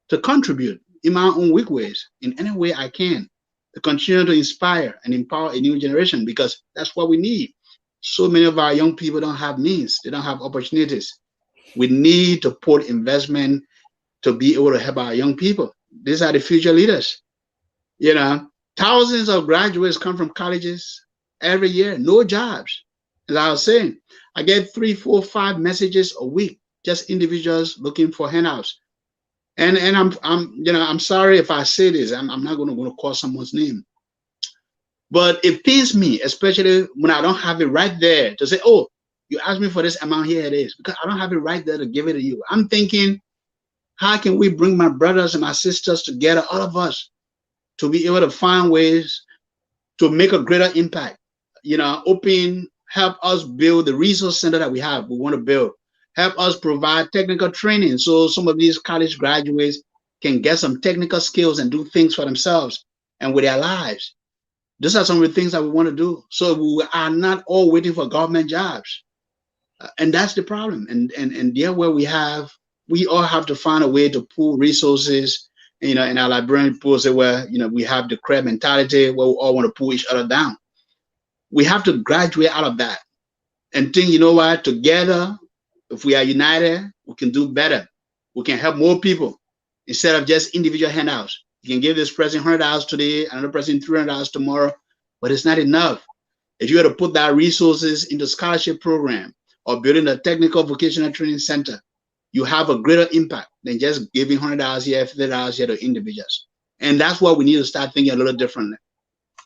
to contribute in my own weak ways, in any way I can, to continue to inspire and empower a new generation, because that's what we need. So many of our young people don't have means, they don't have opportunities. We need to put investment to be able to help our young people. These are the future leaders. Thousands of graduates come from colleges every year, no jobs. As I was saying, I get 3, 4, 5 messages a week, just individuals looking for handouts. And I'm sorry if I say this, I'm not going to call someone's name, but it pains me, especially when I don't have it right there to say, oh, you asked me for this amount, here it is, because I don't have it right there to give it to you. I'm thinking, how can we bring my brothers and my sisters together, all of us, to be able to find ways to make a greater impact? Help us build the resource center that we want to build. Help us provide technical training so some of these college graduates can get some technical skills and do things for themselves and with their lives. These are some of the things that we want to do. So we are not all waiting for government jobs. And that's the problem. And there where we all have to find a way to pool resources. In our Liberian people say, where we have the crab mentality where we all want to pull each other down. We have to graduate out of that and think, what, together, if we are united, we can do better. We can help more people instead of just individual handouts. You can give this person $100 today, another person $300 tomorrow, but it's not enough. If you were to put that resources into scholarship program or building a technical vocational training center, you have a greater impact than just giving $100 here, $50 here to individuals. And that's what we need to start thinking a little differently.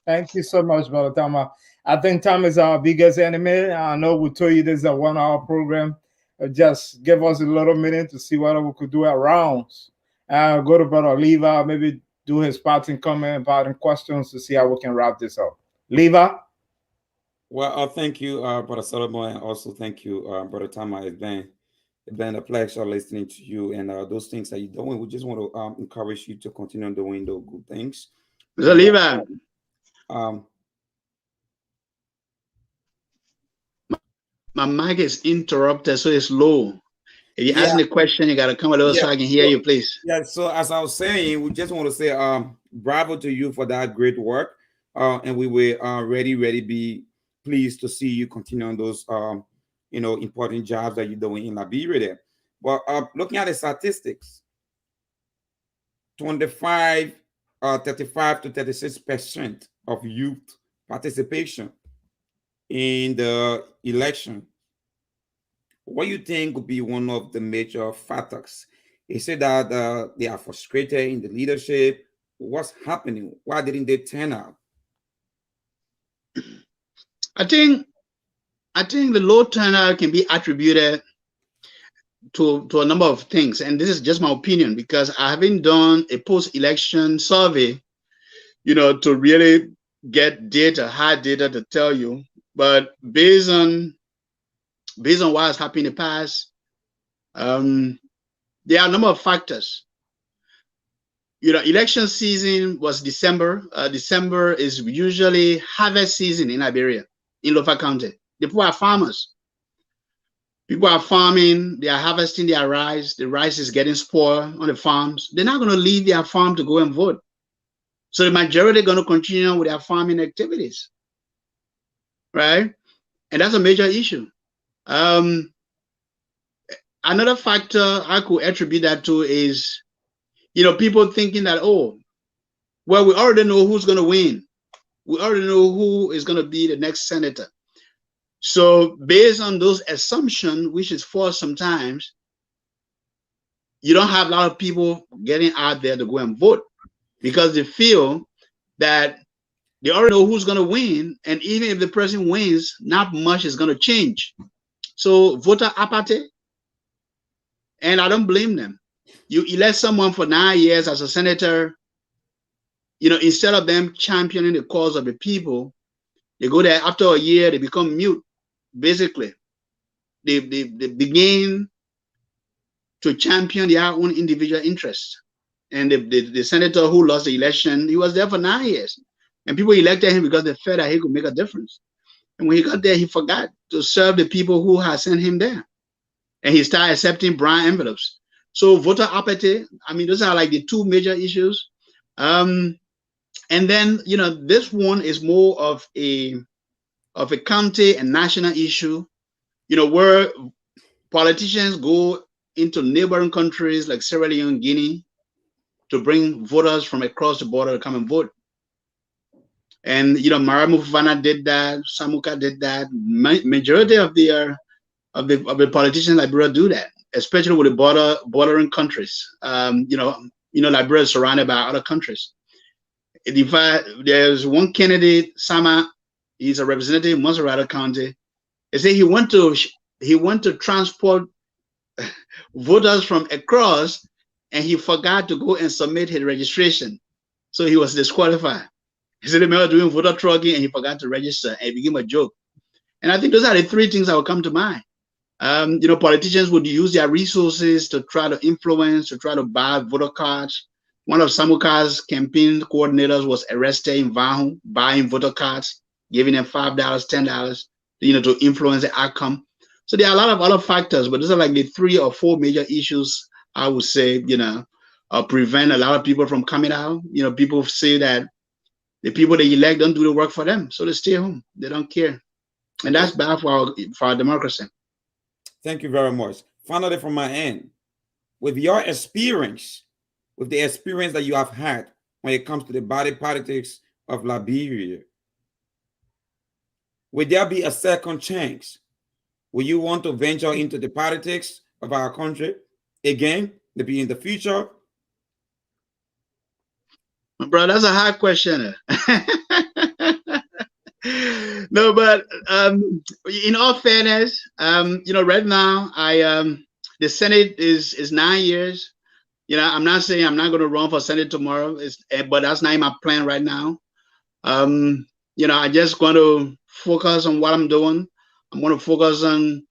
Thank you so much, Brother Tama. I think time is our biggest enemy. I know we told you this is a 1-hour program. Just give us a little minute to see what we could do around. Go to Brother Levi, maybe do his parting comment, parting questions to see how we can wrap this up. Levi? Well, thank you, Brother Solomon, and also thank you, Brother Tama. It's been a pleasure listening to you, and those things that you're doing. We just want to encourage you to continue doing those good things. So, Levi, my mic is interrupted, so it's low. If you ask me a question, you got to come a little so I can hear you, please. Yeah, so as I was saying, we just want to say bravo to you for that great work. and we were ready be pleased to see you continue on those important jobs that you're doing in Liberia there. But looking at the statistics, 25 35 to 36% of youth participation in the election. What do you think would be one of the major factors? Is it that they are frustrated in the leadership? What's happening? Why didn't they turn out? I think the low turnout can be attributed to a number of things, and this is just my opinion because I haven't done a post-election survey, to really get data, hard data to tell you. But based on what has happened in the past, there are a number of factors. Election season was December. December is usually harvest season in Liberia, in Lofa County. The people are farmers. People are farming, they are harvesting their rice. The rice is getting spoiled on the farms. They're not going to leave their farm to go and vote. So the majority are going to continue with their farming activities, right? And that's a major issue. Another factor I could attribute that to is, people thinking that, oh, well, we already know who's going to win. We already know who is going to be the next senator. So based on those assumptions, which is false sometimes, you don't have a lot of people getting out there to go and vote because they feel that they already know who's going to win. And even if the person wins, not much is going to change. So voter apathy, and I don't blame them. You elect someone for 9 years as a senator, instead of them championing the cause of the people, they go there after a year, they become mute. Basically, they begin to champion their own individual interests. And the senator who lost the election, he was there for 9 years. And people elected him because they felt that he could make a difference. And when he got there, he forgot to serve the people who had sent him there. And he started accepting brown envelopes. So voter apathy, those are like the two major issues. And then, this one is more of a county and national issue, where politicians go into neighboring countries like Sierra Leone, Guinea, to bring voters from across the border to come and vote. And Maramu Fufana did that, Samuka did that. Majority of the politicians in Liberia do that, especially with the bordering countries. Liberia is surrounded by other countries. In fact, there's one candidate, Sama. He's a representative in Monserrate County. They say he went to transport voters from across, and he forgot to go and submit his registration, so he was disqualified. He said he was doing voter trucking and he forgot to register, and it became a joke. And I think those are the three things that will come to mind. Politicians would use their resources to try to influence, to try to buy voter cards. One of Samuka's campaign coordinators was arrested in Vahu buying voter cards, giving them $5, $10, to influence the outcome. So there are a lot of other factors, but those are like the 3 or 4 major issues I would say, prevent a lot of people from coming out. People say that the people they elect don't do the work for them, so they stay home. They don't care, and that's bad for our democracy. Thank you very much. Finally, from my end, with your experience, with the experience that you have had when it comes to the body politics of Liberia, will there be a second chance? Will you want to venture into the politics of our country again, maybe in the future? Bro, that's a hard question. No, but in all fairness, right now, the Senate is 9 years. I'm not saying I'm not going to run for Senate tomorrow, but that's not in my plan right now. I just going to focus on what I'm doing. I'm going to focus on,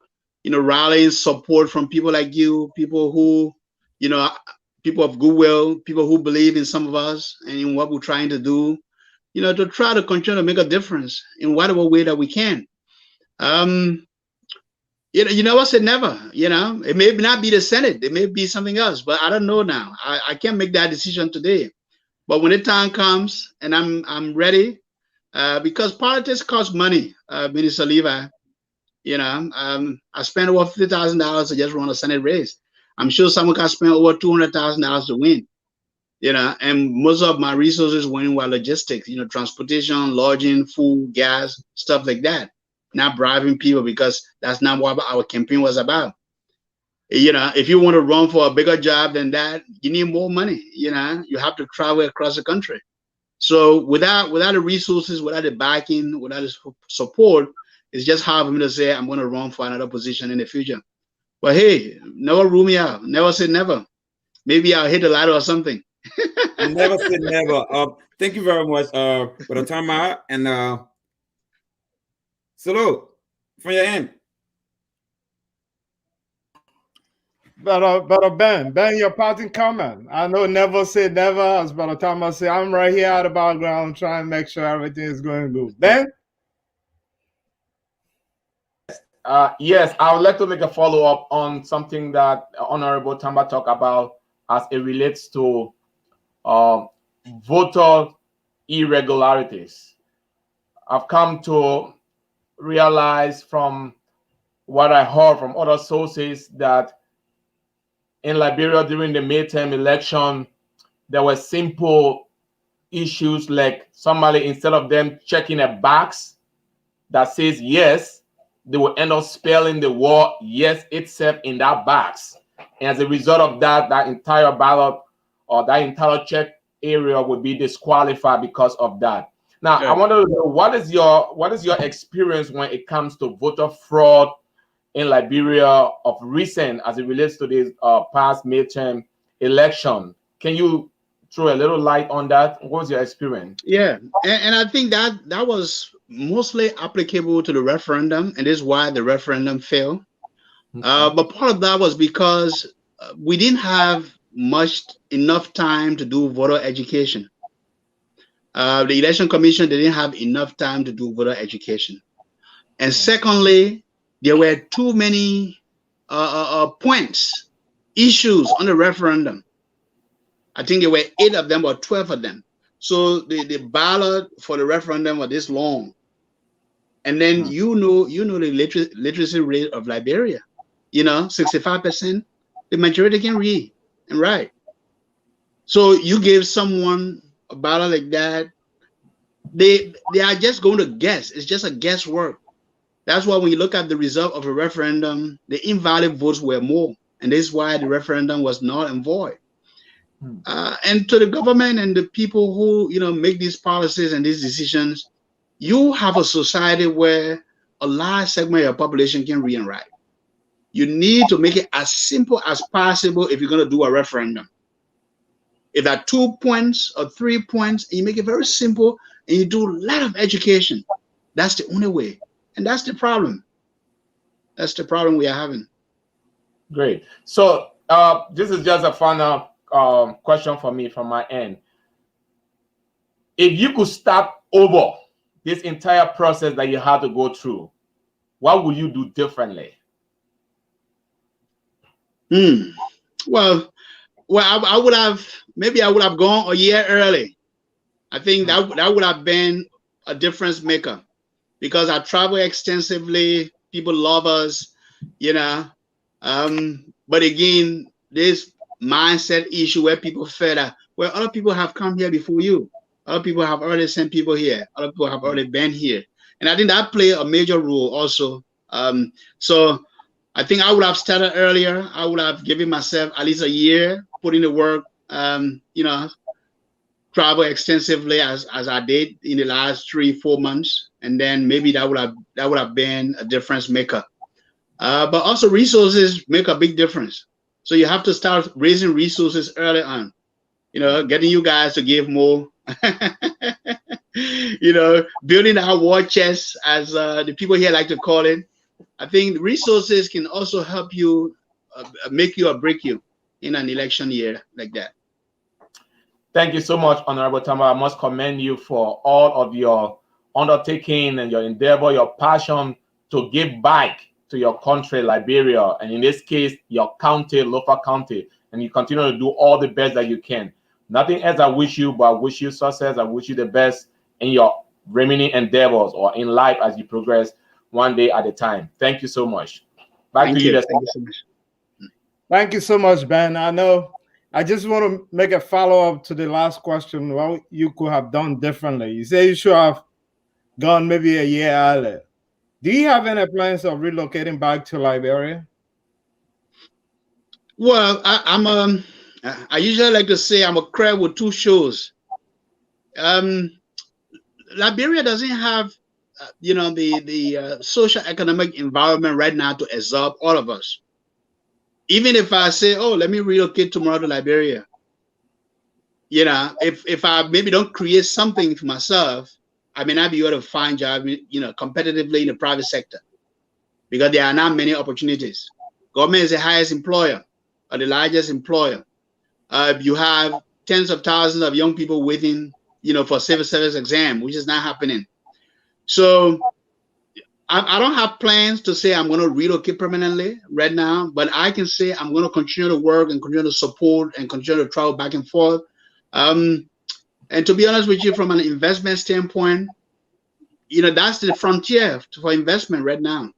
rallying support from people like you, people who, people of goodwill, people who believe in some of us and in what we're trying to do, to try to continue to make a difference in whatever way that we can. You never say never. It may not be the Senate, it may be something else, but I don't know now. I can't make that decision today. But when the time comes and I'm ready, because politics costs money, Minister Levi. I spent over $50,000 to just run a Senate race. I'm sure someone can spend over $200,000 to win. And most of my resources went in logistics, transportation, lodging, food, gas, stuff like that. Not bribing people, because that's not what our campaign was about. If you want to run for a bigger job than that, you need more money. You have to travel across the country. So without the resources, without the backing, without the support, it's just hard for me to say I'm going to run for another position in the future. But hey, never rule me out. Never say never. Maybe I'll hit a ladder or something. Never say never. Thank you very much, Brother Tamba, and Solo, from your end. Brother Ben, your parting comment. I know never say never, as Brother Thomas say. I'm right here at the background trying to make sure everything is going good. Ben? Yes, I would like to make a follow-up on something that Honorable Tamba talked about as it relates to voter irregularities. I've come to realize from what I heard from other sources that in Liberia during the midterm election, there were simple issues like somebody, instead of them checking a box that says yes, they will end up spelling the word yes itself in that box. And as a result of that, that entire ballot or that entire check area would be disqualified because of that. Now, I want to know, what is your experience when it comes to voter fraud in Liberia of recent as it relates to this past midterm election? Can you throw a little light on that? What was your experience? Yeah, and I think that was mostly applicable to the referendum, and this is why the referendum failed. But part of that was because we didn't have enough time to do voter education. The election commission didn't have enough time to do voter education, and secondly, there were too many points, issues on the referendum. I think there were 8 of them or 12 of them. So the ballot for the referendum was this long. And then the literacy rate of Liberia, 65%, the majority can read and write. So you give someone a ballot like that, they are just going to guess. It's just a guesswork. That's why when you look at the result of a referendum, the invalid votes were more. And this is why the referendum was null and void. And to the government and the people who make these policies and these decisions, you have a society where a large segment of your population can read and write. You need to make it as simple as possible if you're going to do a referendum. If there are 2 points or 3 points, and you make it very simple and you do a lot of education, that's the only way. And that's the problem. That's the problem we are having. Great. So this is just a final question for me from my end. If you could start over this entire process that you had to go through, what would you do differently? Well, I would have gone a year early. I think that would have been a difference maker, because I travel extensively. People love us, but again, this mindset issue where people feel that, well, other people have come here before you. Other people have already sent people here. Other people have already been here. And I think that played a major role also. So I think I would have started earlier. I would have given myself at least a year, put in the work, travel extensively as I did in the last 3-4 months. And then maybe that would have been a difference maker. But also resources make a big difference. So you have to start raising resources early on, getting you guys to give more, building our war chest, as the people here like to call it. I think resources can also help you make you or break you in an election year like that. Thank you so much, Honorable Tamba. I must commend you for all of your undertaking and your endeavor, your passion to give back to your country, Liberia, and in this case, your county, Lofa County, and you continue to do all the best that you can. Nothing else I wish you, but I wish you success. I wish you the best in your remaining endeavors or in life as you progress one day at a time. Thank you so much. Back to Thank you, you. Des. Thank you so much. Thank you so much, Ben. I know I just want to make a follow up to the last question. What you could have done differently? You say you should have gone maybe a year earlier. Do you have any plans of relocating back to Liberia? Well, I usually like to say I'm a crab with two shows. Um, Liberia doesn't have, the social economic environment right now to absorb all of us. Even if I say, oh, let me relocate tomorrow to Liberia, if I maybe don't create something for myself, I may not be able to find job, competitively in the private sector because there are not many opportunities. Government is the highest employer or the largest employer. You have tens of thousands of young people waiting, for civil service exam, which is not happening. So I don't have plans to say I'm going to relocate permanently right now, but I can say I'm going to continue to work and continue to support and continue to travel back and forth. Um, and to be honest with you, from an investment standpoint, that's the frontier for investment right now.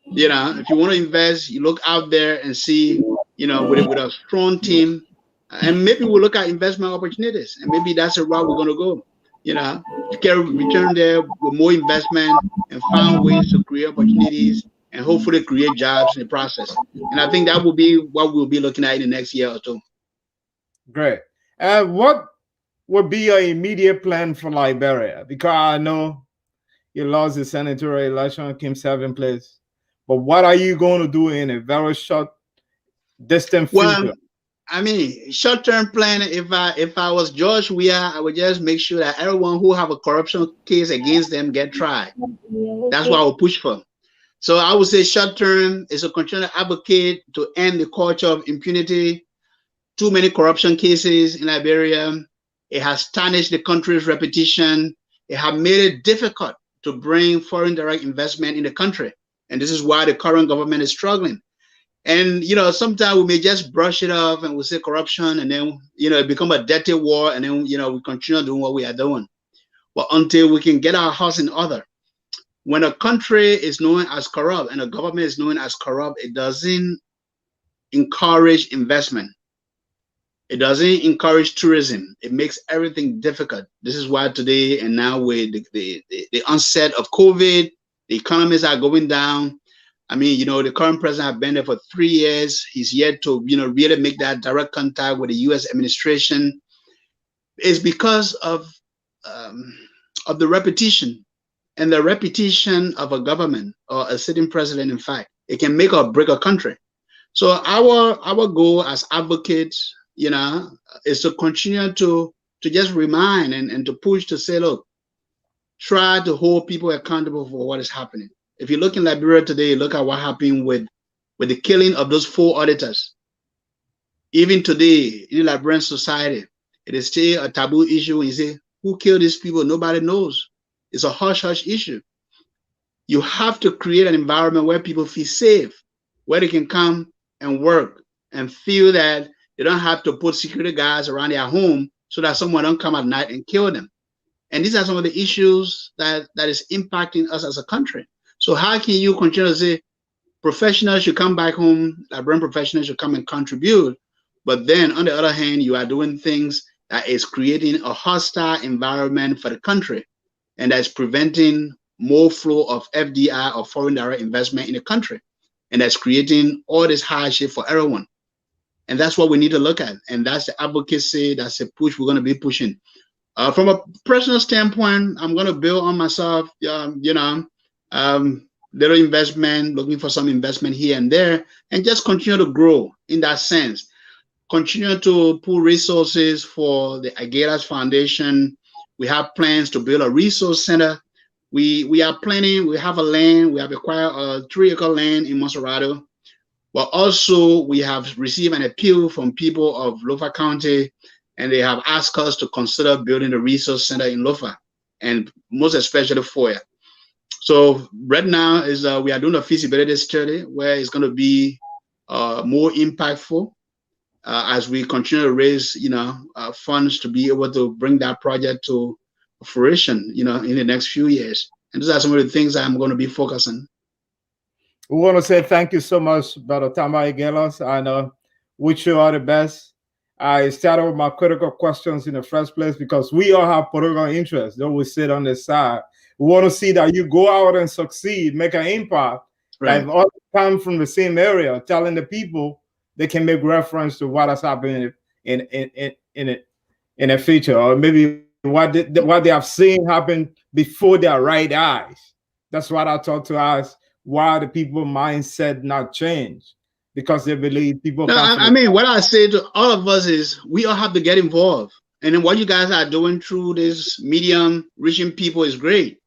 If you want to invest, you look out there and see, with a strong team, and maybe we'll look at investment opportunities, and maybe that's the route we're going to go. To get return there with more investment and find ways to create opportunities and hopefully create jobs in the process. And I think that will be what we'll be looking at in the next year or two. Great. What would be your immediate plan for Liberia? Because I know you lost the senatorial election, Kim served in place. But what are you going to do in a very short, distant Well, future? I mean, short-term plan. If I was George Weah, I would just make sure that everyone who have a corruption case against them get tried. That's what I would push for. So I would say short-term is to continue to advocate to end the culture of impunity. Too many corruption cases in Liberia. It has tarnished the country's reputation. It has made it difficult to bring foreign direct investment in the country, and this is why the current government is struggling. And sometimes we may just brush it off and we say corruption, and then it become a dirty war, and then we continue doing what we are doing. But until we can get our house in order, when a country is known as corrupt and a government is known as corrupt, it doesn't encourage investment. It doesn't encourage tourism. It makes everything difficult. This is why today and now with the onset of COVID, the economies are going down. I mean, the current president has been there for 3 years. He's yet to, really make that direct contact with the U.S. administration. It's because of the repetition and the repetition of a government or a sitting president. In fact, it can make or break a country. So our goal as advocates, is to continue to just remind and to push to say, look, try to hold people accountable for what is happening. If you look in Liberia today, look at what happened with the killing of those 4 auditors. Even today in Liberian society, it is still a taboo issue. When you say, who killed these people? Nobody knows. It's a hush-hush issue. You have to create an environment where people feel safe, where they can come and work and feel that they don't have to put security guards around their home so that someone don't come at night and kill them. And these are some of the issues that is impacting us as a country. So how can you continue to say professionals should come back home, Liberian professionals should come and contribute, but then on the other hand, you are doing things that is creating a hostile environment for the country, and that's preventing more flow of FDI or foreign direct investment in the country, and that's creating all this hardship for everyone. And that's what we need to look at, and that's the advocacy, that's the push we're going to be pushing. From a personal standpoint, I'm going to build on myself, little investment, looking for some investment here and there, and just continue to grow in that sense. Continue to put resources for the Aghailas Foundation. We have plans to build a resource center. We are planning, we have a land, we have acquired a 3-acre land in Monserrado. But also we have received an appeal from people of Lofa County, and they have asked us to consider building a resource center in Lofa, and most especially Foya. So right now is we are doing a feasibility study where it's going to be more impactful as we continue to raise funds to be able to bring that project to fruition, in the next few years. And those are some of the things I'm going to be focusing. We want to say thank you so much, Brother Tamba Aghailas, and wish you all the best. I started with my critical questions in the first place because we all have political interests. Don't we sit on the side? We want to see that you go out and succeed, make an impact. Right. That all come from the same area, telling the people they can make reference to what has happened in the future, or maybe what they have seen happen before their right eyes. That's what I talk to us. Why the people mindset not change? Because they believe people. No, I mean, what I say to all of us is we all have to get involved. And then what you guys are doing through this medium, reaching people, is great.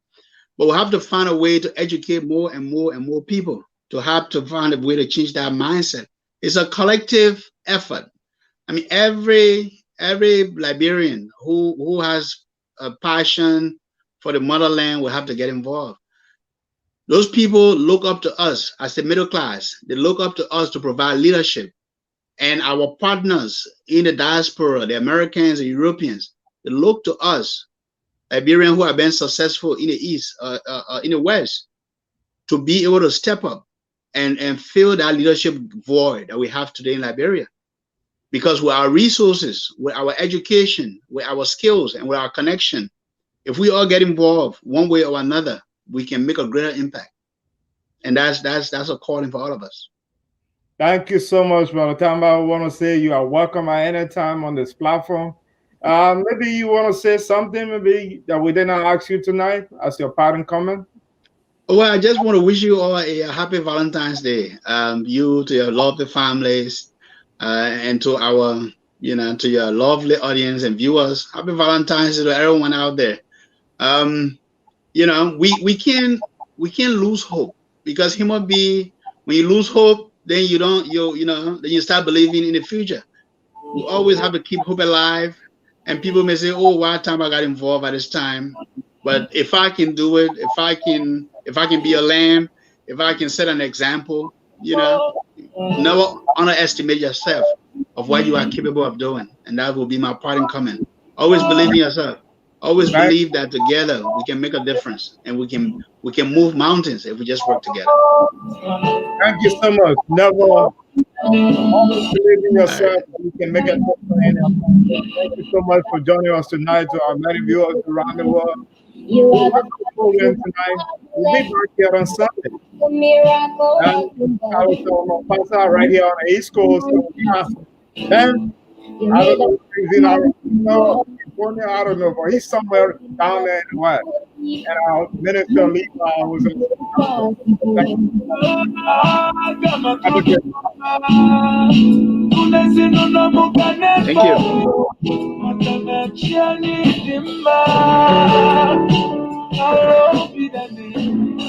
But we have to find a way to educate more and more and more people, to have to find a way to change that mindset. It's a collective effort. I mean, every Liberian who has a passion for the motherland will have to get involved. Those people look up to us as the middle class. They look up to us to provide leadership. And our partners in the diaspora, the Americans and Europeans, they look to us, Liberians who have been successful in the East, in the West, to be able to step up and fill that leadership void that we have today in Liberia. Because with our resources, with our education, with our skills, and with our connection, if we all get involved one way or another, we can make a greater impact. And that's a calling for all of us. Thank you so much, Brother Tamba. I want to say you are welcome at any time on this platform. Maybe you want to say something maybe that we did not ask you tonight as your parting comment. Well, I just want to wish you all a happy Valentine's Day. You, to your lovely families, and to our, to your lovely audience and viewers. Happy Valentine's Day to everyone out there. We can't lose hope, because human being, when you lose hope, then then you start believing in the future. We always have to keep hope alive. And people may say, "Oh, why time I got involved at this time?" But if I can do it, if I can be a lamb, if I can set an example, never underestimate yourself of what you are capable of doing. And that will be my parting comment. Always believe in yourself. Always believe that together we can make a difference, and we can move mountains if we just work together. Thank you so much. Never always believe in yourself. You can make a difference. Thank you so much for joining us tonight, to our many viewers around the world. We'll have the program tonight. We'll be back here on Sunday. And I was on Mombasa, right here on the East Coast. Then I don't know if he's in Arizona, California, I don't know, but he's somewhere down there in the West. And our minister Lisa was in Thank you.